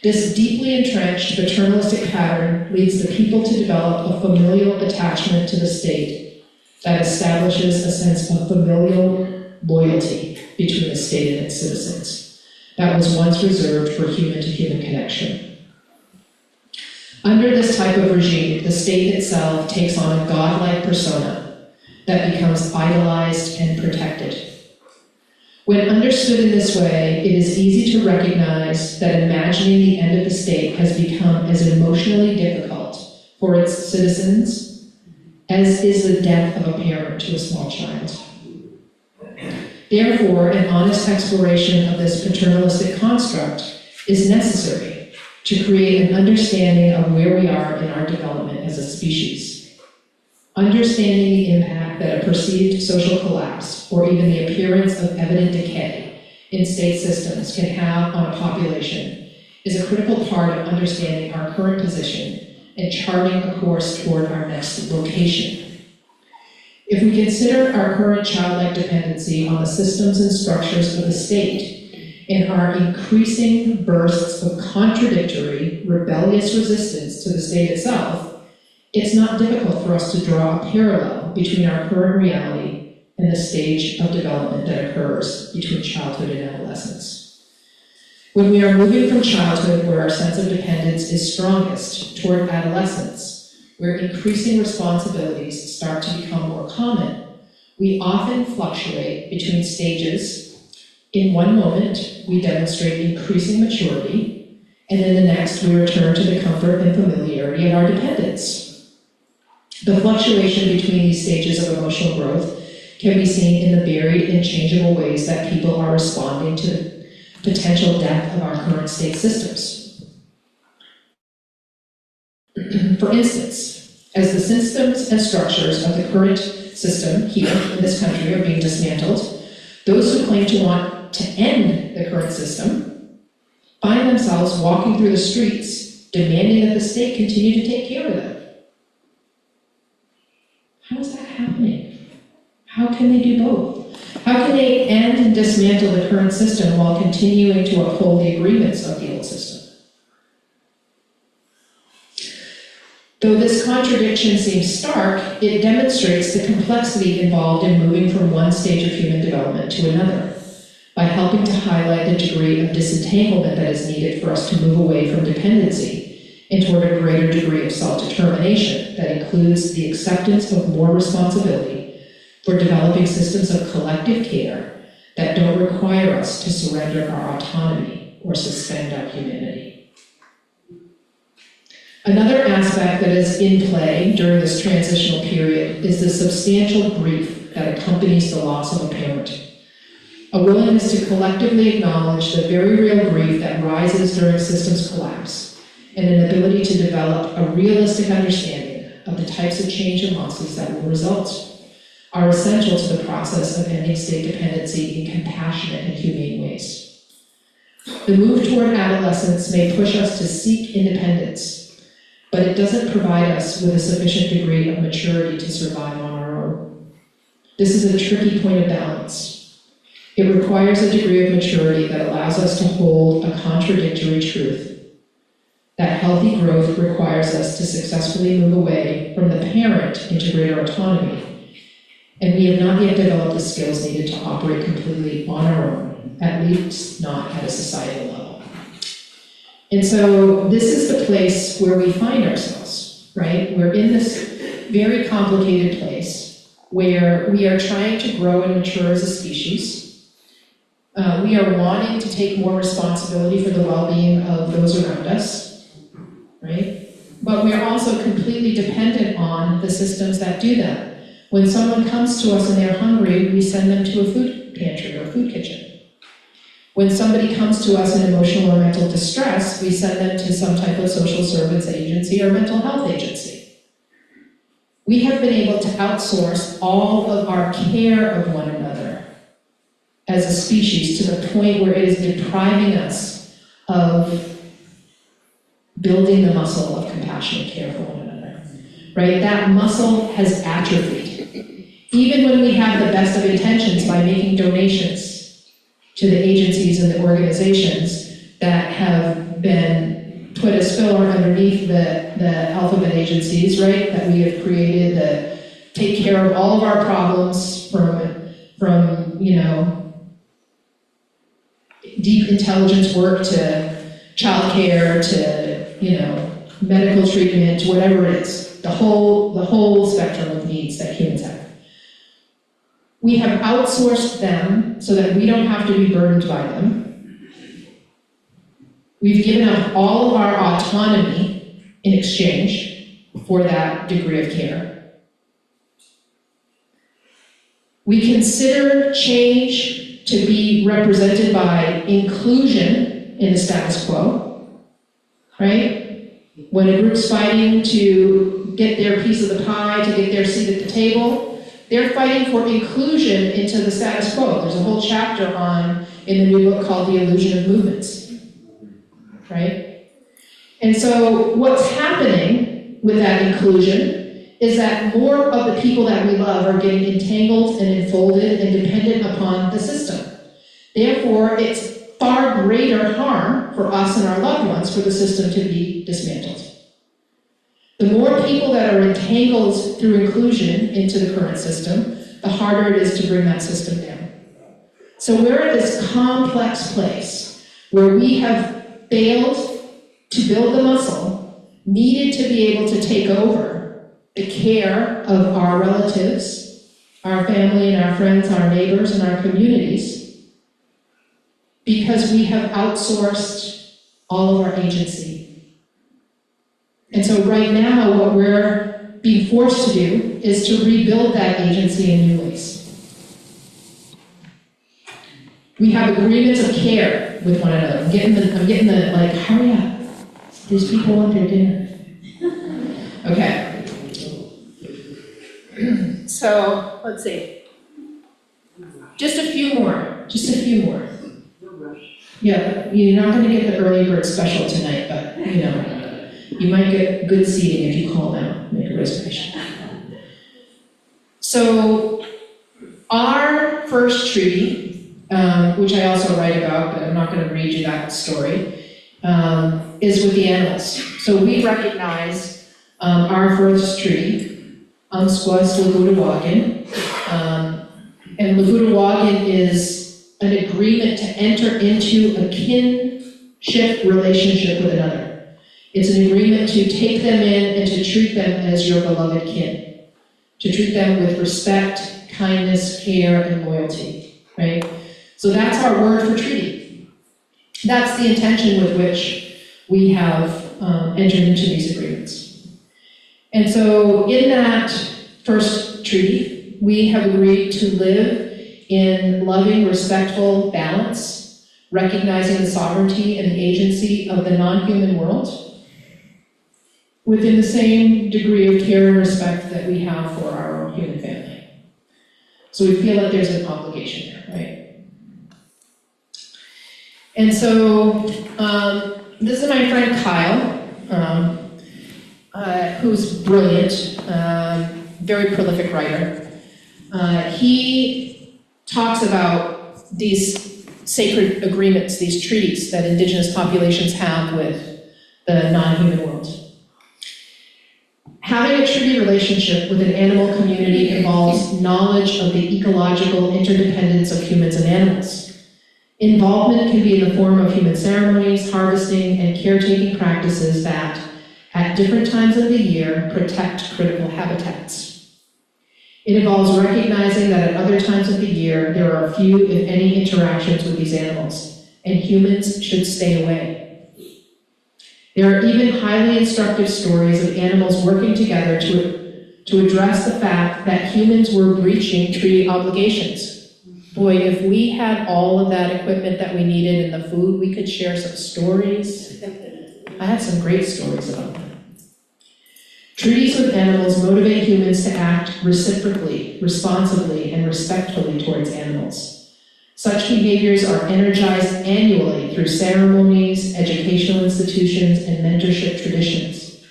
Speaker 4: This deeply entrenched paternalistic pattern leads the people to develop a familial attachment to the state that establishes a sense of familial loyalty between the state and its citizens that was once reserved for human-to-human connection. Under this type of regime, the state itself takes on a godlike persona that becomes idolized and protected. When understood in this way, it is easy to recognize that imagining the end of the state has become as emotionally difficult for its citizens as is the death of a parent to a small child. Therefore, an honest exploration of this paternalistic construct is necessary to create an understanding of where we are in our development as a species. Understanding the impact that a perceived social collapse, or even the appearance of evident decay in state systems can have on a population is a critical part of understanding our current position and charting a course toward our next location. If we consider our current childlike dependency on the systems and structures of the state and our increasing bursts of contradictory, rebellious resistance to the state itself, it's not difficult for us to draw a parallel between our current reality and the stage of development that occurs between childhood and adolescence. When we are moving from childhood, where our sense of dependence is strongest, toward adolescence, where increasing responsibilities start to become more common, we often fluctuate between stages. In one moment, we demonstrate increasing maturity, and in the next, we return to the comfort and familiarity of our dependence. The fluctuation between these stages of emotional growth can be seen in the varied and changeable ways that people are responding to the potential death of our current state systems. For instance, as the systems and structures of the current system here in this country are being dismantled, those who claim to want to end the current system find themselves walking through the streets demanding that the state continue to take care of them. How is that happening? How can they do both? How can they end and dismantle the current system while continuing to uphold the agreements of the old system? Though this contradiction seems stark, it demonstrates the complexity involved in moving from one stage of human development to another, by helping to highlight the degree of disentanglement that is needed for us to move away from dependency and toward a greater degree of self-determination that includes the acceptance of more responsibility for developing systems of collective care that don't require us to surrender our autonomy or suspend our humanity. Another aspect that is in play during this transitional period is the substantial grief that accompanies the loss of a parent. A willingness to collectively acknowledge the very real grief that rises during systems collapse, and an ability to develop a realistic understanding of the types of change and losses that will result, are essential to the process of ending state dependency in compassionate and humane ways. The move toward adolescence may push us to seek independence, but it doesn't provide us with a sufficient degree of maturity to survive on our own. This is a tricky point of balance. It requires a degree of maturity that allows us to hold a contradictory truth. That healthy growth requires us to successfully move away from the parent into greater autonomy, and we have not yet developed the skills needed to operate completely on our own, at least not at a societal level. And so this is the place where we find ourselves, right? We're in this very complicated place where we are trying to grow and mature as a species. We are wanting to take more responsibility for the well-being of those around us, right? But we are also completely dependent on the systems that do that. When someone comes to us and they're hungry, we send them to a food pantry or a food kitchen. When somebody comes to us in emotional or mental distress, we send them to some type of social service agency or mental health agency. We have been able to outsource all of our care of one another as a species to the point where it is depriving us of building the muscle of compassionate care for one another, right? That muscle has atrophied. Even when we have the best of intentions by making donations to the agencies and the organizations that have been put as filler underneath the alphabet agencies, right, that we have created that take care of all of our problems from deep intelligence work to childcare to, medical treatment, whatever it is, the whole spectrum of needs that humans have. We have outsourced them so that we don't have to be burdened by them. We've given up all of our autonomy in exchange for that degree of care. We consider change to be represented by inclusion in the status quo, right? When a group's fighting to get their piece of the pie, to get their seat at the table, they're fighting for inclusion into the status quo. There's a whole chapter in the new book called The Illusion of Movements, right? And so what's happening with that inclusion is that more of the people that we love are getting entangled and enfolded and dependent upon the system. Therefore, it's far greater harm for us and our loved ones for the system to be dismantled. The more people that are entangled through inclusion into the current system, the harder it is to bring that system down. So we're at this complex place where we have failed to build the muscle needed to be able to take over the care of our relatives, our family and our friends, our neighbors and our communities, because we have outsourced all of our agency. And so right now, what we're being forced to do is to rebuild that agency in new ways. We have agreements of care with one another. I'm getting the like, hurry up. These people want their dinner. Okay. So, let's see. Just a few more. Yeah, you're not going to get the early bird special tonight, but, you might get good seating if you call now, make a reservation. So, our first treaty, which I also write about, but I'm not going to read you that story, is with the animals. So we recognize our first treaty, Unsquas Lagutawagan, and Lagutawagan is an agreement to enter into a kinship relationship with another. It's an agreement to take them in and to treat them as your beloved kin, to treat them with respect, kindness, care, and loyalty, right? So that's our word for treaty. That's the intention with which we have entered into these agreements. And so in that first treaty, we have agreed to live in loving, respectful balance, recognizing the sovereignty and the agency of the non-human world, within the same degree of care and respect that we have for our own human family. So we feel like there's an obligation there, right? And so, this is my friend Kyle, who's brilliant, very prolific writer. He talks about these sacred agreements, these treaties that Indigenous populations have with the non-human world. Having a treaty relationship with an animal community involves knowledge of the ecological interdependence of humans and animals. Involvement can be in the form of human ceremonies, harvesting, and caretaking practices that, at different times of the year, protect critical habitats. It involves recognizing that at other times of the year, there are few, if any, interactions with these animals, and humans should stay away. There are even highly instructive stories of animals working together to address the fact that humans were breaching treaty obligations. Boy, if we had all of that equipment that we needed and the food, we could share some stories. I have some great stories about that. Treaties with animals motivate humans to act reciprocally, responsibly, and respectfully towards animals. Such behaviors are energized annually through ceremonies, educational institutions, and mentorship traditions.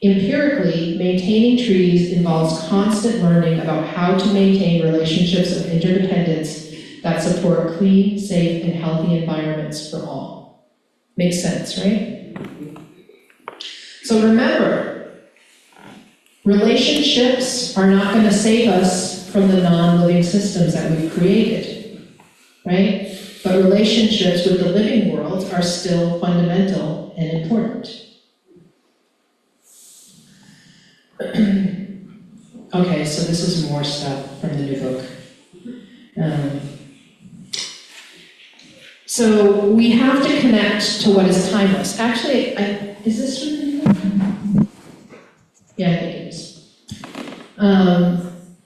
Speaker 4: Empirically, maintaining treaties involves constant learning about how to maintain relationships of interdependence that support clean, safe, and healthy environments for all. Makes sense, right? So remember, relationships are not going to save us from the non-living systems that we've created. Right? But relationships with the living world are still fundamental and important. Okay, so this is more stuff from the new book. So we have to connect to what is timeless. Actually, is this really? Yeah, I think it is.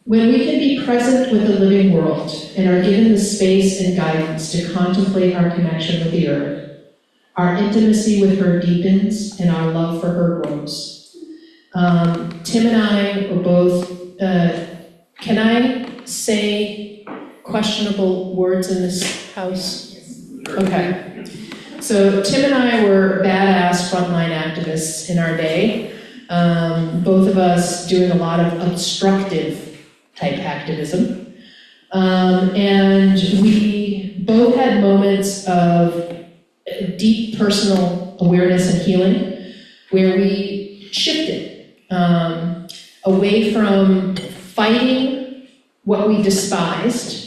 Speaker 4: When we can be present with the living world and are given the space and guidance to contemplate our connection with the earth, our intimacy with her deepens and our love for her grows. Tim and I were both, can I say questionable words in this house? Okay. So Tim and I were badass frontline activists in our day. Both of us doing a lot of obstructive type activism. And we both had moments of deep personal awareness and healing where we shifted away from fighting what we despised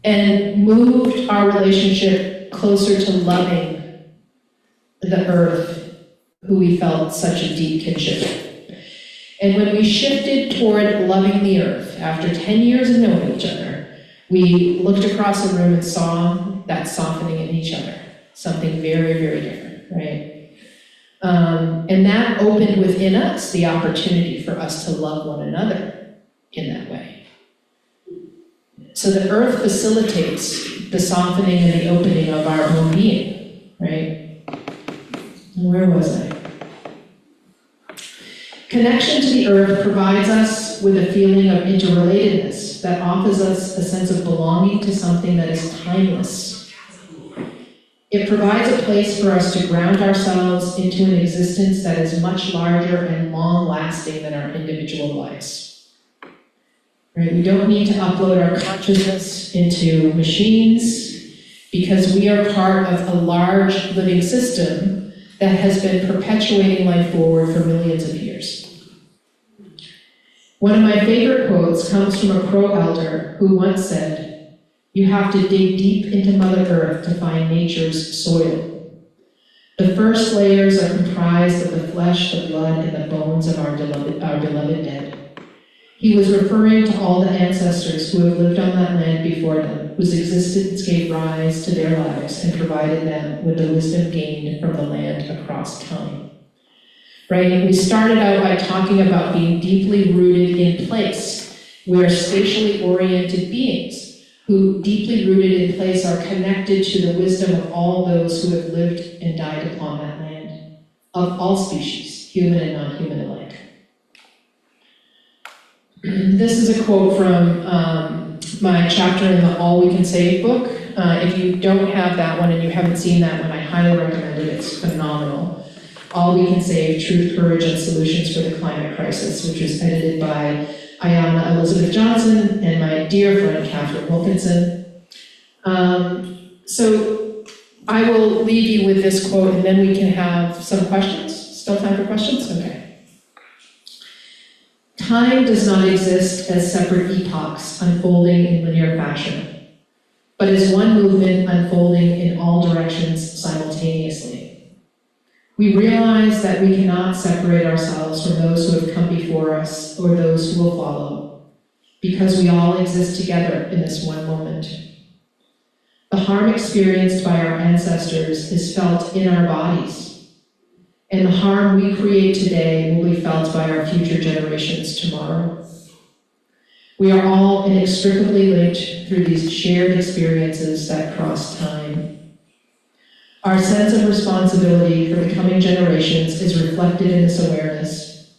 Speaker 4: and moved our relationship closer to loving the earth, who we felt such a deep kinship with. And when we shifted toward loving the earth, after 10 years of knowing each other, we looked across the room and saw that softening in each other, something very, very different, right? And that opened within us the opportunity for us to love one another in that way. So the earth facilitates the softening and the opening of our own being, right? Where was I? Connection to the earth provides us with a feeling of interrelatedness that offers us a sense of belonging to something that is timeless. It provides a place for us to ground ourselves into an existence that is much larger and long-lasting than our individual lives. Right? We don't need to upload our consciousness into machines because we are part of a large living system that has been perpetuating life forward for millions of years. One of my favorite quotes comes from a Crow elder who once said, "You have to dig deep into Mother Earth to find nature's soil. The first layers are comprised of the flesh, the blood, and the bones of our beloved dead." He was referring to all the ancestors who have lived on that land before them, whose existence gave rise to their lives and provided them with the wisdom gained from the land across time. Right? We started out by talking about being deeply rooted in place. We are spatially oriented beings who, deeply rooted in place, are connected to the wisdom of all those who have lived and died upon that land, of all species, human and non-human alike. This is a quote from my chapter in the All We Can Save book. If you don't have that one and you haven't seen that one, I highly recommend it. It's phenomenal. All We Can Save, Truth, Courage, and Solutions for the Climate Crisis, which was edited by Ayanna Elizabeth Johnson and my dear friend Catherine Wilkinson. So I will leave you with this quote and then we can have some questions. Still time for questions? Okay. Time does not exist as separate epochs unfolding in linear fashion, but as one movement unfolding in all directions simultaneously. We realize that we cannot separate ourselves from those who have come before us or those who will follow, because we all exist together in this one moment. The harm experienced by our ancestors is felt in our bodies, and the harm we create today will be felt by our future generations tomorrow. We are all inextricably linked through these shared experiences that cross time. Our sense of responsibility for the coming generations is reflected in this awareness.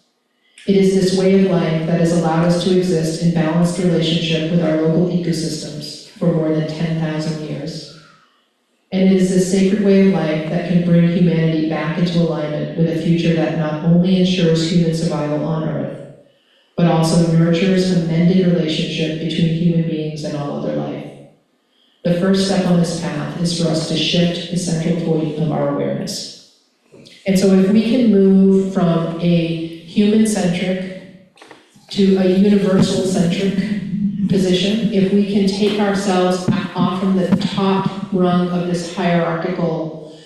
Speaker 4: It is this way of life that has allowed us to exist in balanced relationship with our local ecosystems for more than 10,000 years. And it is this sacred way of life that can bring humanity back into alignment with a future that not only ensures human survival on Earth, but also nurtures a mended relationship between human beings and all other life. The first step on this path is for us to shift the central point of our awareness. And so if we can move from a human-centric to a universal-centric position, if we can take ourselves off from the top rung of this hierarchical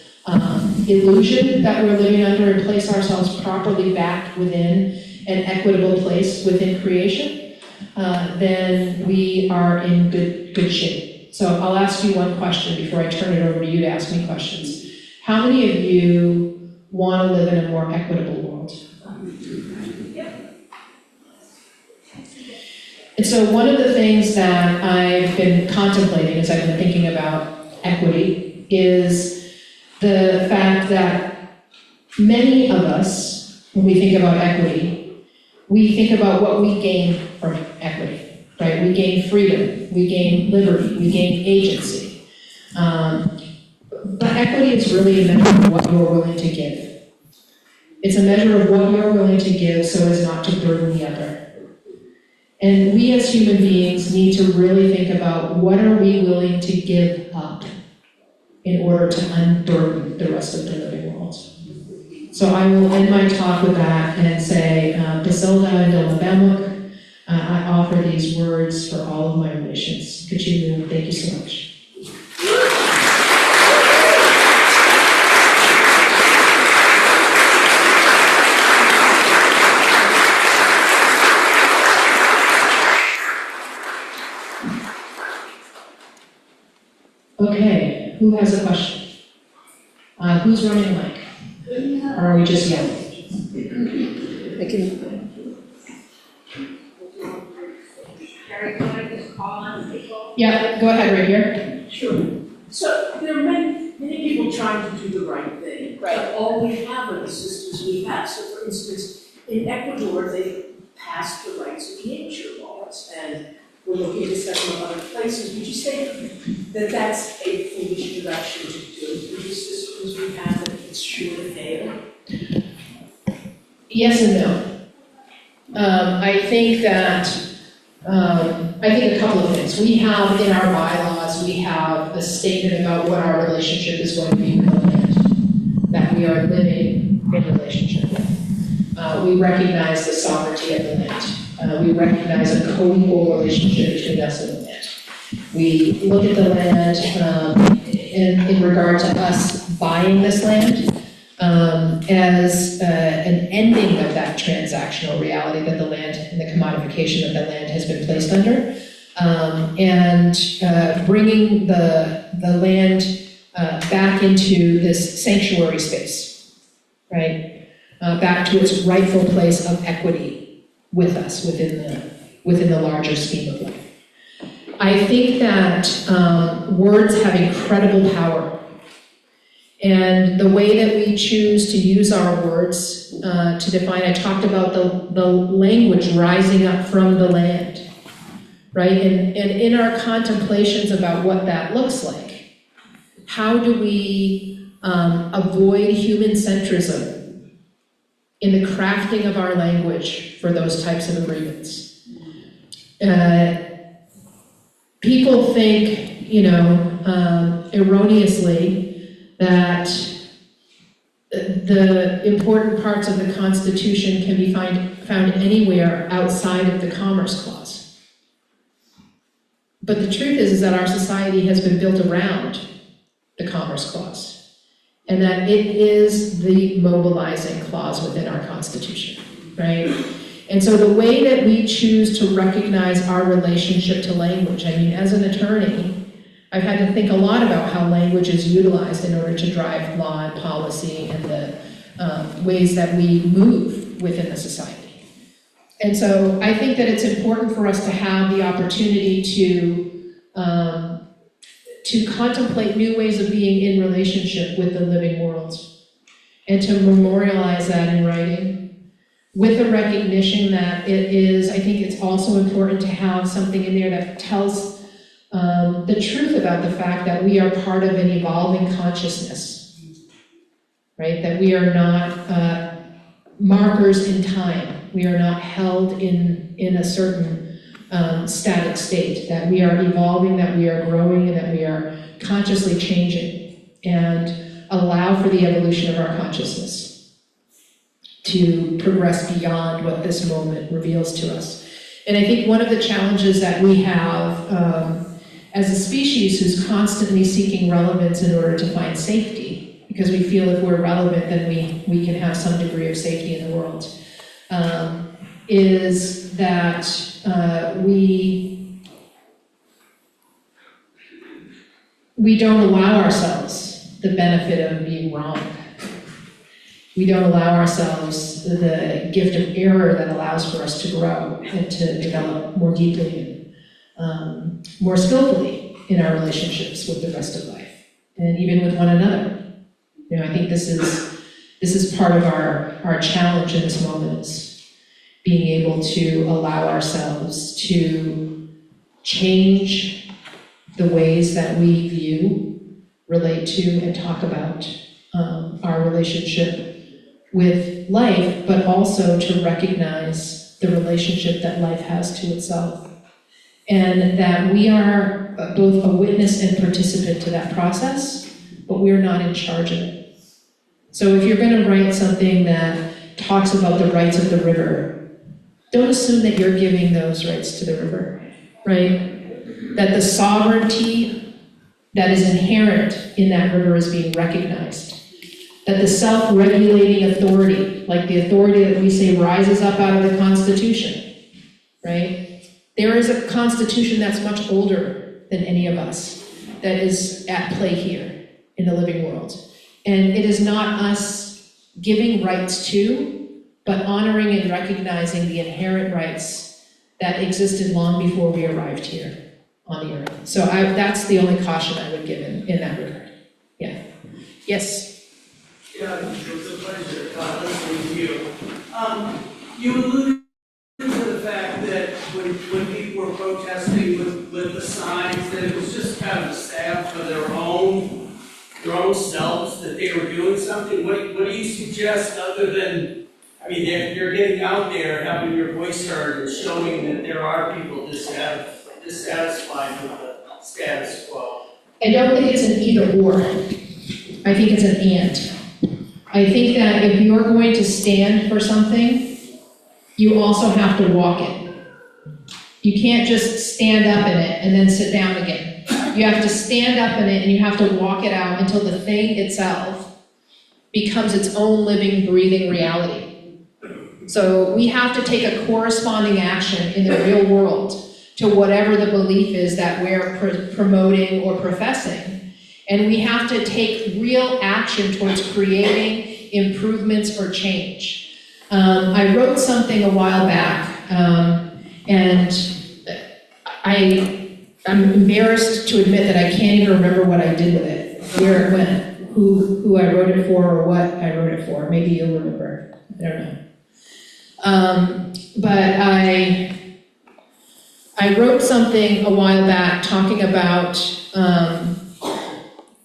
Speaker 4: illusion that we're living under and place ourselves properly back within an equitable place within creation, then we are in good shape. So I'll ask you one question before I turn it over to you to ask me questions. How many of you want to live in a more equitable world? And so one of the things that I've been contemplating as I've been thinking about equity is the fact that many of us, when we think about equity, we think about what we gain from equity, right? We gain freedom, we gain liberty, we gain agency. But equity is really a measure of what you're willing to give. It's a measure of what you're willing to give so as not to burden the other. And we as human beings need to really think about what are we willing to give up in order to unburden the rest of the living world. So I will end my talk with that and say, Basilda and Dilmabamuk, I offer these words for all of my relations. Kachimu, thank you so much. Okay, who has a question? Who's running the mic? Or are we just yelling?
Speaker 2: I can,
Speaker 5: Carrie, can I just call on people?
Speaker 4: Yeah, go ahead, right here.
Speaker 5: Sure. So there are many people trying to do the right thing.
Speaker 1: Right.
Speaker 5: But all we have are the systems we have. So for instance, in Ecuador, they passed the rights of nature laws, and we're looking at several other places. Would you say that that's a foolish direction to do with the systems we have, that it's sure to fail?
Speaker 4: Yes and no. I think a couple of things. We have in our bylaws, we have a statement about what our relationship is going to be with the land, that we are living in relationship with. We recognize the sovereignty of the land. We recognize a co-equal relationship between us and the land. We look at the land in regard to us buying this land as an ending of that transactional reality that the land and the commodification that the land has been placed under, and bringing the land back into this sanctuary space, right? Back to its rightful place of equity with us within the larger scheme of life. I think that words have incredible power. And the way that we choose to use our words to define, I talked about the language rising up from the land, right? And in our contemplations about what that looks like, how do we avoid human centrism in the crafting of our language for those types of agreements? People think, erroneously, that the important parts of the Constitution can be found anywhere outside of the Commerce Clause. But the truth is that our society has been built around the Commerce Clause, and that it is the mobilizing clause within our Constitution, right? And so the way that we choose to recognize our relationship to language, as an attorney, I've had to think a lot about how language is utilized in order to drive law and policy and the ways that we move within the society. And so I think that it's important for us to have the opportunity to contemplate new ways of being in relationship with the living world and to memorialize that in writing, with the recognition that I think it's also important to have something in there that tells the truth about the fact that we are part of an evolving consciousness, right? That we are not markers in time. We are not held in a certain static state, that we are evolving, that we are growing, and that we are consciously changing, and allow for the evolution of our consciousness to progress beyond what this moment reveals to us. And I think one of the challenges that we have as a species who's constantly seeking relevance in order to find safety, because we feel if we're relevant, then we can have some degree of safety in the world, is that we don't allow ourselves the benefit of being wrong. We don't allow ourselves the gift of error that allows for us to grow and to develop more deeply and more skillfully in our relationships with the rest of life, and even with one another. You know, I think this is part of our challenge in this moment, is being able to allow ourselves to change the ways that we view, relate to, and talk about our relationship with life, but also to recognize the relationship that life has to itself. And that we are both a witness and participant to that process, but we're not in charge of it. So if you're going to write something that talks about the rights of the river, don't assume that you're giving those rights to the river, right? That the sovereignty that is inherent in that river is being recognized. That the self-regulating authority, like the authority that we say rises up out of the Constitution, right? There is a Constitution that's much older than any of us that is at play here in the living world. And it is not us giving rights to, but honoring and recognizing the inherent rights that existed long before we arrived here on the earth. So that's the only caution I would give in that regard. Yeah. Yes?
Speaker 6: Yeah, it was a pleasure listening to you. You alluded to the fact that when people were protesting with the signs, that it was just kind of a stab for their own selves, that they were doing something. What do you suggest other than, I mean, you're getting out there, having your voice heard, and showing that there are people dissatisfied with the status quo?
Speaker 4: I don't think it's an either or. I think it's an and. I think that if you're going to stand for something, you also have to walk it. You can't just stand up in it and then sit down again. You have to stand up in it and you have to walk it out until the thing itself becomes its own living, breathing reality. So we have to take a corresponding action in the real world to whatever the belief is that we're promoting or professing. And we have to take real action towards creating improvements or change. I wrote something a while back, and I'm embarrassed to admit that I can't even remember what I did with it, where it went, who I wrote it for, or what I wrote it for. Maybe you'll remember, I don't know. But I wrote something a while back talking about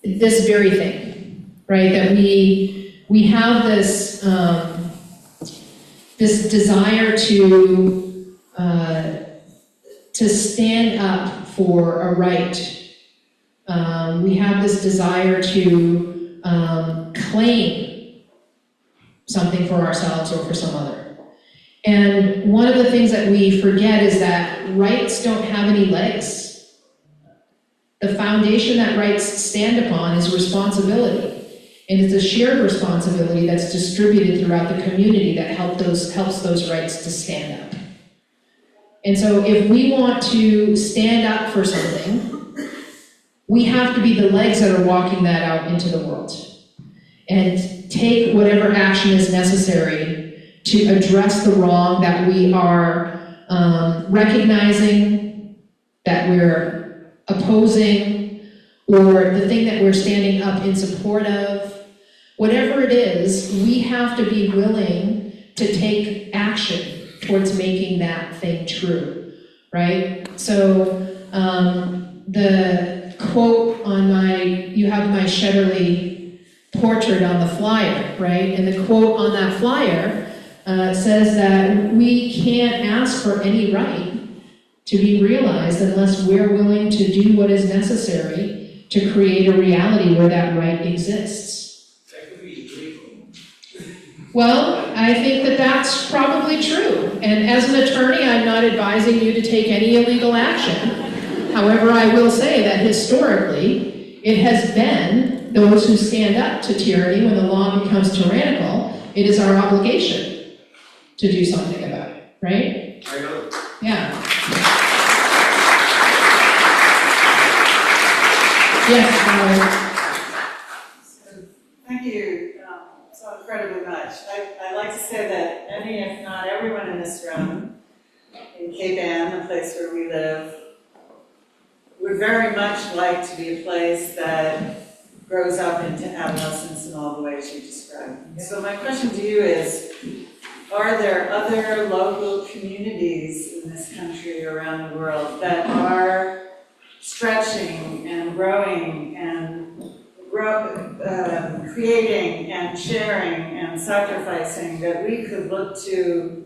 Speaker 4: this very thing, right? That we have this this desire to stand up for a right. We have this desire to claim something for ourselves or for some other. And one of the things that we forget is that rights don't have any legs. The foundation that rights stand upon is responsibility. And it's a shared responsibility that's distributed throughout the community that helps those rights to stand up. And so if we want to stand up for something, we have to be the legs that are walking that out into the world. And take whatever action is necessary to address the wrong that we are recognizing, that we're opposing, or the thing that we're standing up in support of. Whatever it is, we have to be willing to take action towards making that thing true, right? So the quote on you have my Shetterly portrait on the flyer, right? And the quote on that flyer says that we can't ask for any right to be realized unless we're willing to do what is necessary to create a reality where that right exists.
Speaker 6: That could be illegal.
Speaker 4: Well, I think that that's probably true. And as an attorney, I'm not advising you to take any illegal action. However, I will say that historically, it has been those who stand up to tyranny when the law becomes tyrannical, it is our obligation to do something about it, right? Yeah. Yes,
Speaker 7: Thank you so incredibly much. I'd like to say that many, if not everyone in this room, in Cape Ann, the place where we live, would very much like to be a place that grows up into adolescence in all the ways you described. So my question to you is, are there other local communities in this country or around the world that are stretching and growing and creating and sharing and sacrificing that we could look to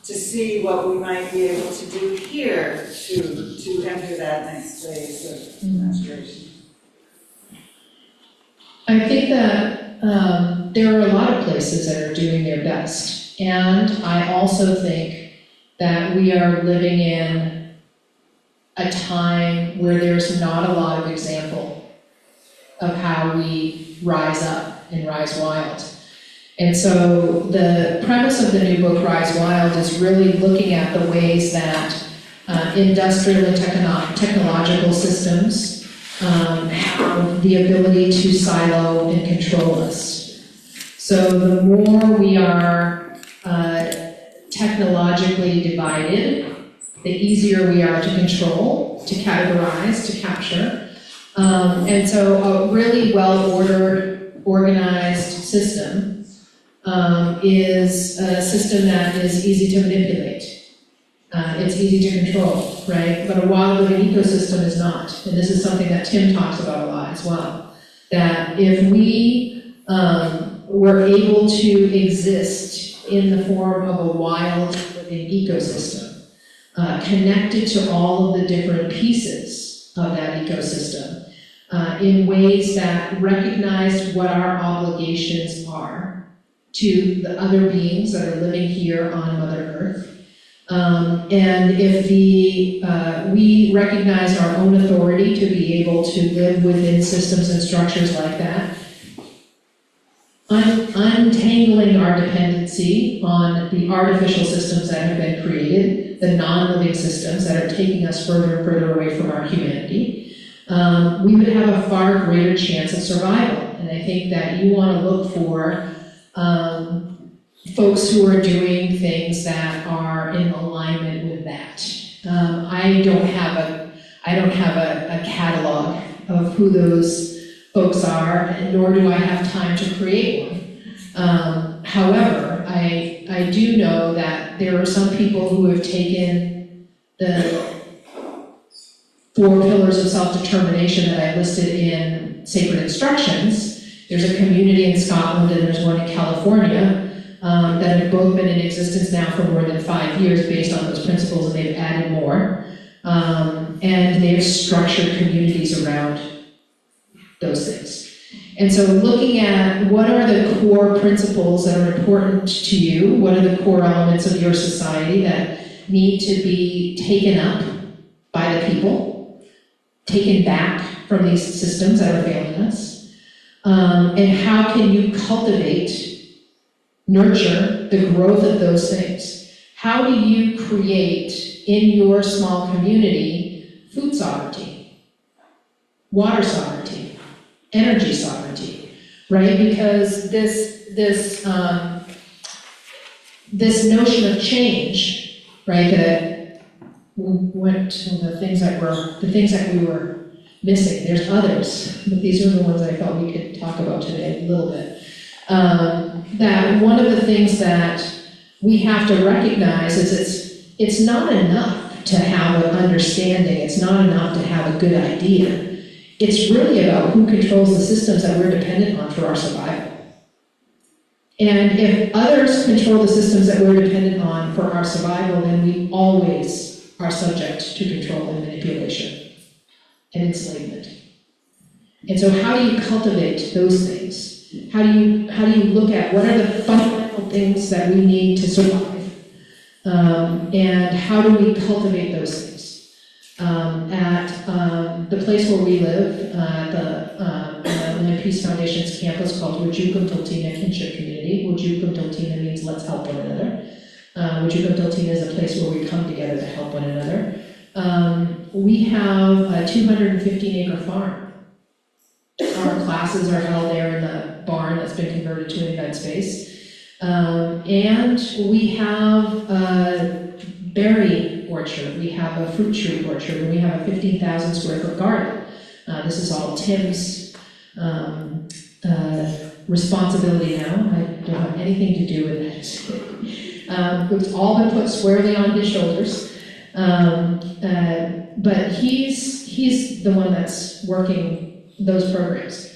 Speaker 7: see what we might be able to do here to enter that next phase of restoration?
Speaker 4: I think that there are a lot of places that are doing their best. And I also think that we are living in a time where there's not a lot of example of how we rise up and rise wild. And so the premise of the new book, Rise Wild, is really looking at the ways that industrial and technological systems have the ability to silo and control us. So the more we are technologically divided, the easier we are to control, to categorize, to capture. And so a really well-ordered, organized system is a system that is easy to manipulate. It's easy to control, right? But a wild living ecosystem is not. And this is something that Tim talks about a lot as well. That if we were able to exist in the form of a wild living ecosystem, connected to all of the different pieces of that ecosystem, in ways that recognize what our obligations are to the other beings that are living here on Mother Earth. And if we recognize our own authority to be able to live within systems and structures like that, untangling our dependency on the artificial systems that have been created, the non-living systems that are taking us further and further away from our humanity, we would have a far greater chance of survival. And I think that you want to look for folks who are doing things that are in alignment with that. I don't have a catalog of who those folks are, nor do I have time to create one. However, I do know that there are some people who have taken the 4 pillars of self-determination that I listed in Sacred Instructions. There's a community in Scotland and there's one in California that have both been in existence now for more than 5 years based on those principles, and they've added more. And they've structured communities around those things. And so looking at what are the core principles that are important to you, what are the core elements of your society that need to be taken up by the people, taken back from these systems that are failing us, and how can you cultivate, nurture the growth of those things? How do you create in your small community food sovereignty, water sovereignty, energy sovereignty, right? Because this notion of change, right, that we went to the things that we were missing. There's others, but these are the ones I felt we could talk about today a little bit. That one of the things that we have to recognize is it's not enough to have an understanding, it's not enough to have a good idea. It's really about who controls the systems that we're dependent on for our survival. And if others control the systems that we're dependent on for our survival, then we always are subject to control and manipulation and enslavement. And so how do you cultivate those things? How do you look at what are the fundamental things that we need to survive? And how do we cultivate those things? At the place where we live, the Land Peace Foundation's campus called Wajjukum Tultina Kinship Community. Wajjukum Tultina means let's help one another. Wujukotultina is a place where we come together to help one another. We have a 215-acre farm. Our classes are held there in the barn that's been converted to an event space. And we have a berry orchard, we have a fruit tree orchard, and we have a 15,000 square foot garden. This is all Tim's responsibility now. I don't have anything to do with it. It's all been put squarely on his shoulders. But he's the one that's working those programs.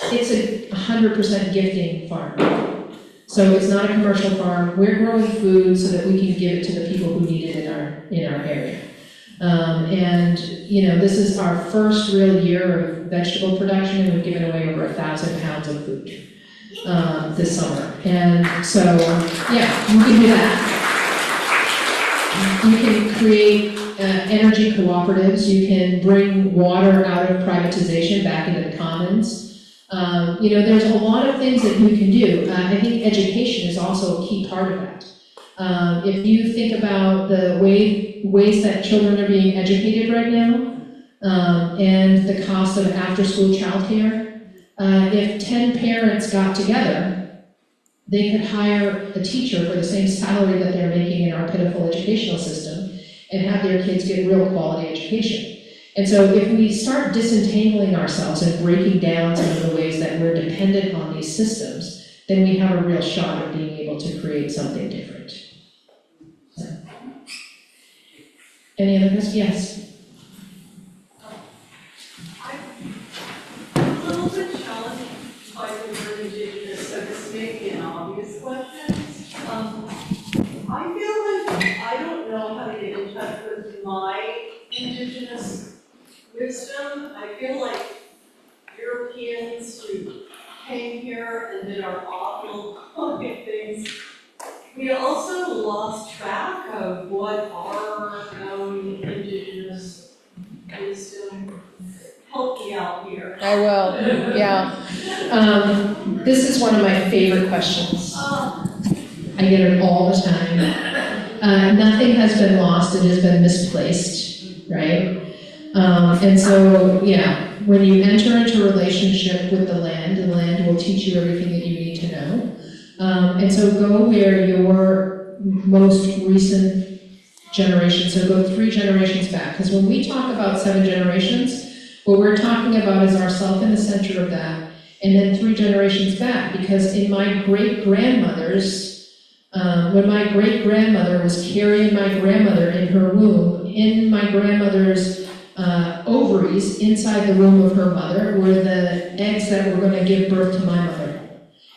Speaker 4: It's a 100% gifting farm. So it's not a commercial farm. We're growing food so that we can give it to the people who need it in our area. And you know, this is our first real year of vegetable production, and we've given away over 1,000 pounds of food this summer. And so, yeah, you can do that. You can create energy cooperatives. You can bring water out of privatization back into the commons. You know, there's a lot of things that you can do. I think education is also a key part of that. If you think about the ways that children are being educated right now, and the cost of after-school childcare, if 10 parents got together, they could hire a teacher for the same salary that they're making in our pitiful educational system and have their kids get real quality education. And so if we start disentangling ourselves and breaking down some of the ways that we're dependent on these systems, then we have a real shot at being able to create something different. So. Any other questions? Yes?
Speaker 8: I'm a little bit challenged by the word Indigenous, so this may be an obvious question. I feel like I don't know how to get in touch with my Indigenous wisdom. I feel like Europeans who came here and did our awful COVID things, we also lost track of what our own Indigenous wisdom. Help me out here.
Speaker 4: I will, yeah. This is one of my favorite questions. I get it all the time. Nothing has been lost, it has been misplaced, right? And so, yeah, when you enter into a relationship with the land will teach you everything that you need to know. And so go where your most recent generation, so go 3 generations back, because when we talk about 7 generations, what we're talking about is ourself in the center of that, and then 3 generations back, because in my great-grandmother's, when my great-grandmother was carrying my grandmother in her womb, in my grandmother's ovaries, inside the womb of her mother, were the eggs that were going to give birth to my mother.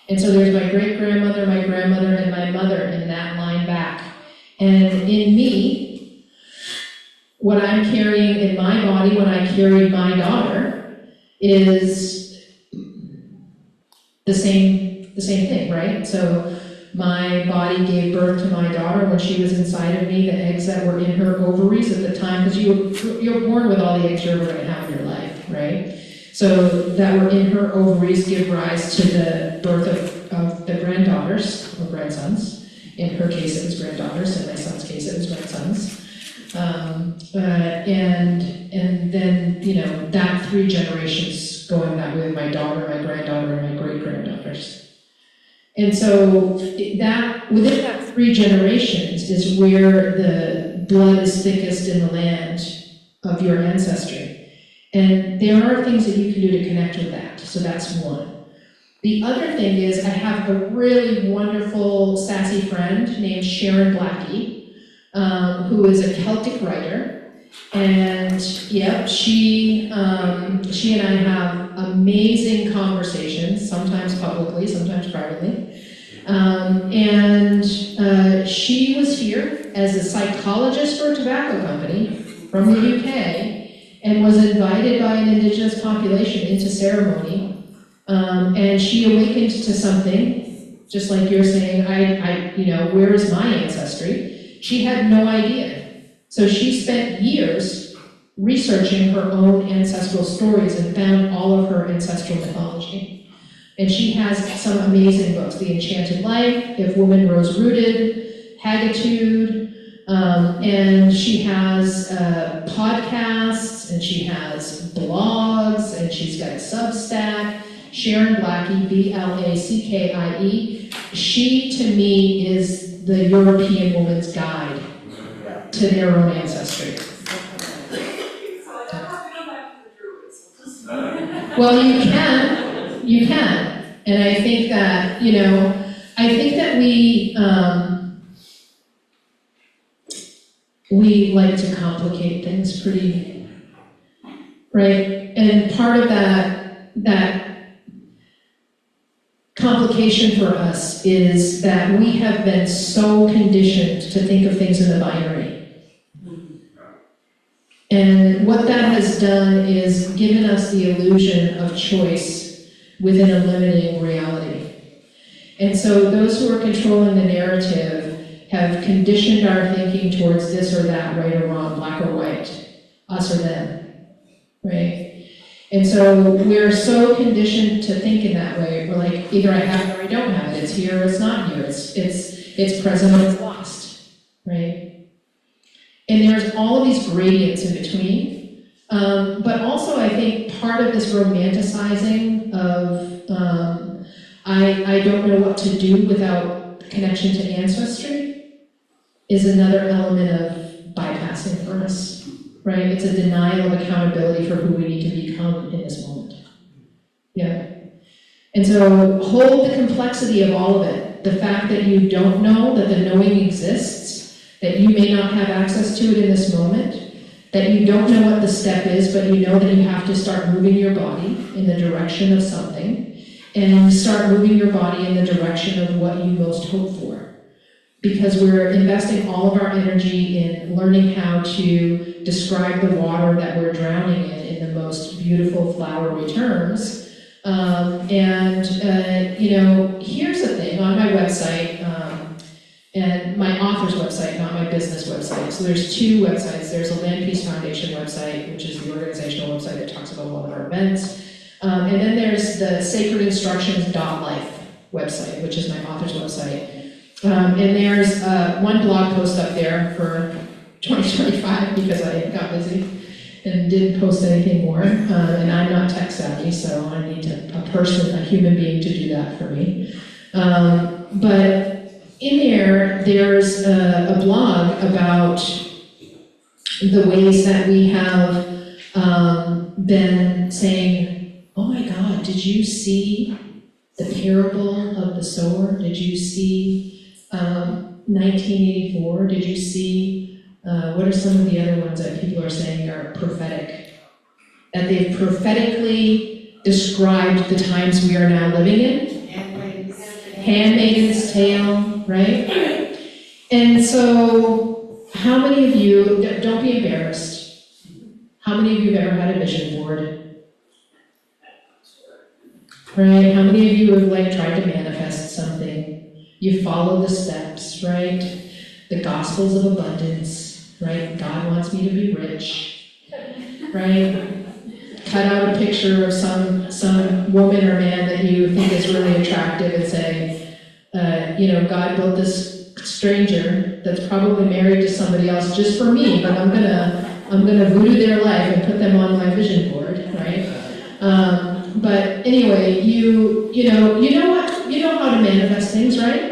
Speaker 4: And so there's my great-grandmother, my grandmother, and my mother in that line back. And in me, what I'm carrying in my body when I carried my daughter is the same thing, right? So my body gave birth to my daughter when she was inside of me, the eggs that were in her ovaries at the time, because you're born with all the eggs you're ever going to have in your life, right? So that were in her ovaries give rise to the birth of the granddaughters or grandsons. In her case, it was granddaughters. In my son's case, it was grandsons. And then, you know, that 3 generations going that way, my daughter, my granddaughter, and my great-granddaughters. And so that within that 3 generations is where the blood is thickest in the land of your ancestry. And there are things that you can do to connect with that. So that's one. The other thing is I have a really wonderful, sassy friend named Sharon Blackie, who is a Celtic writer. And yep, she and I have amazing conversations, sometimes publicly, sometimes privately. And she was here as a psychologist for a tobacco company from the UK and was invited by an Indigenous population into ceremony. And she awakened to something, just like you're saying, where is my ancestry? She had no idea. So she spent years researching her own ancestral stories and found all of her ancestral mythology. And she has some amazing books, The Enchanted Life, If Woman Grows Rooted, Haggitude, and she has podcasts, and she has blogs, and she's got a Substack. Sharon Blackie, Blackie. She, to me, is the European woman's guide to their own ancestry.
Speaker 8: So I don't have to go back to the Druids.
Speaker 4: Well, you can, and I think that, we like to complicate things pretty, right? And part of that complication for us is that we have been so conditioned to think of things in the binary. And what that has done is given us the illusion of choice within a limiting reality. And so those who are controlling the narrative have conditioned our thinking towards this or that, right or wrong, black or white, us or them, right? And so we're so conditioned to think in that way. We're like, either I have it or I don't have it. It's here or it's not here. It's present or it's lost, right? And there's all of these gradients in between. But also I think part of this romanticizing of I don't know what to do without connection to ancestry is another element of bypassing for us, right? It's a denial of accountability for who we need to become in this moment. Yeah. And so hold the complexity of all of it. The fact that you don't know that the knowing exists, that you may not have access to it in this moment, that you don't know what the step is, but you know that you have to start moving your body in the direction of something, and start moving your body in the direction of what you most hope for. Because we're investing all of our energy in learning how to describe the water that we're drowning in the most beautiful, flowery terms. Here's the thing, on my website, and my author's website, not my business website. So there's two websites. There's a Land Peace Foundation website, which is the organizational website that talks about all of our events. And then there's the sacredinstructions.life website, which is my author's website. And there's one blog post up there for 2025 because I got busy and didn't post anything more. And I'm not tech savvy, so I need a human being to do that for me. But in there's a blog about the ways that we have been saying, oh my God, did you see the parable of the sower? Did you see 1984? Did you see, what are some of the other ones that people are saying are prophetic? That they've prophetically described the times we are now living in? Handmaid's Tale, right? And so, how many of you, don't be embarrassed, how many of you have ever had a vision board? Right? How many of you have tried to manifest something? You follow the steps, right? The Gospels of abundance, right? God wants me to be rich, right? Cut out a picture of some woman or man that you think is really attractive and say, God built this stranger that's probably married to somebody else just for me, but I'm gonna voodoo their life and put them on my vision board, right? But anyway, you know how to manifest things, right?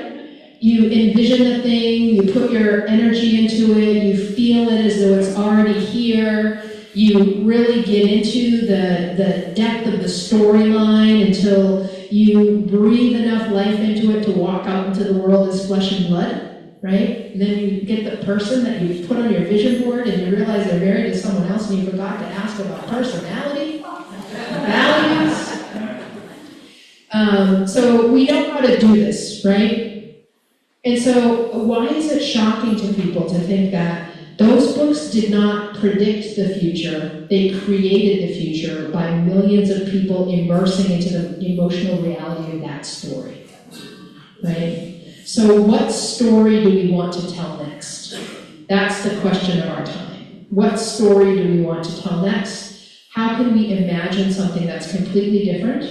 Speaker 4: You envision the thing, you put your energy into it, you feel it as though it's already here, you really get into the depth of the storyline until you breathe enough life into it to walk out into the world as flesh and blood, right? And then you get the person that you put on your vision board and you realize they're married to someone else and you forgot to ask about personality, values. So we know how to do this, right? And so why is it shocking to people to think that those books did not predict the future, they created the future by millions of people immersing into the emotional reality of that story, right? So what story do we want to tell next? That's the question of our time. What story do we want to tell next? How can we imagine something that's completely different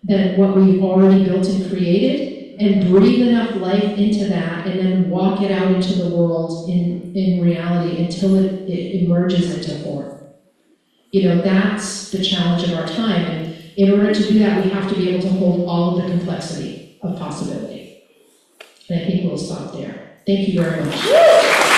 Speaker 4: than what we've already built and created and breathe enough life into that and then walk it out into the world in reality until it emerges into form. You know, that's the challenge of our time, and in order to do that, we have to be able to hold all of the complexity of possibility. And I think we'll stop there. Thank you very much.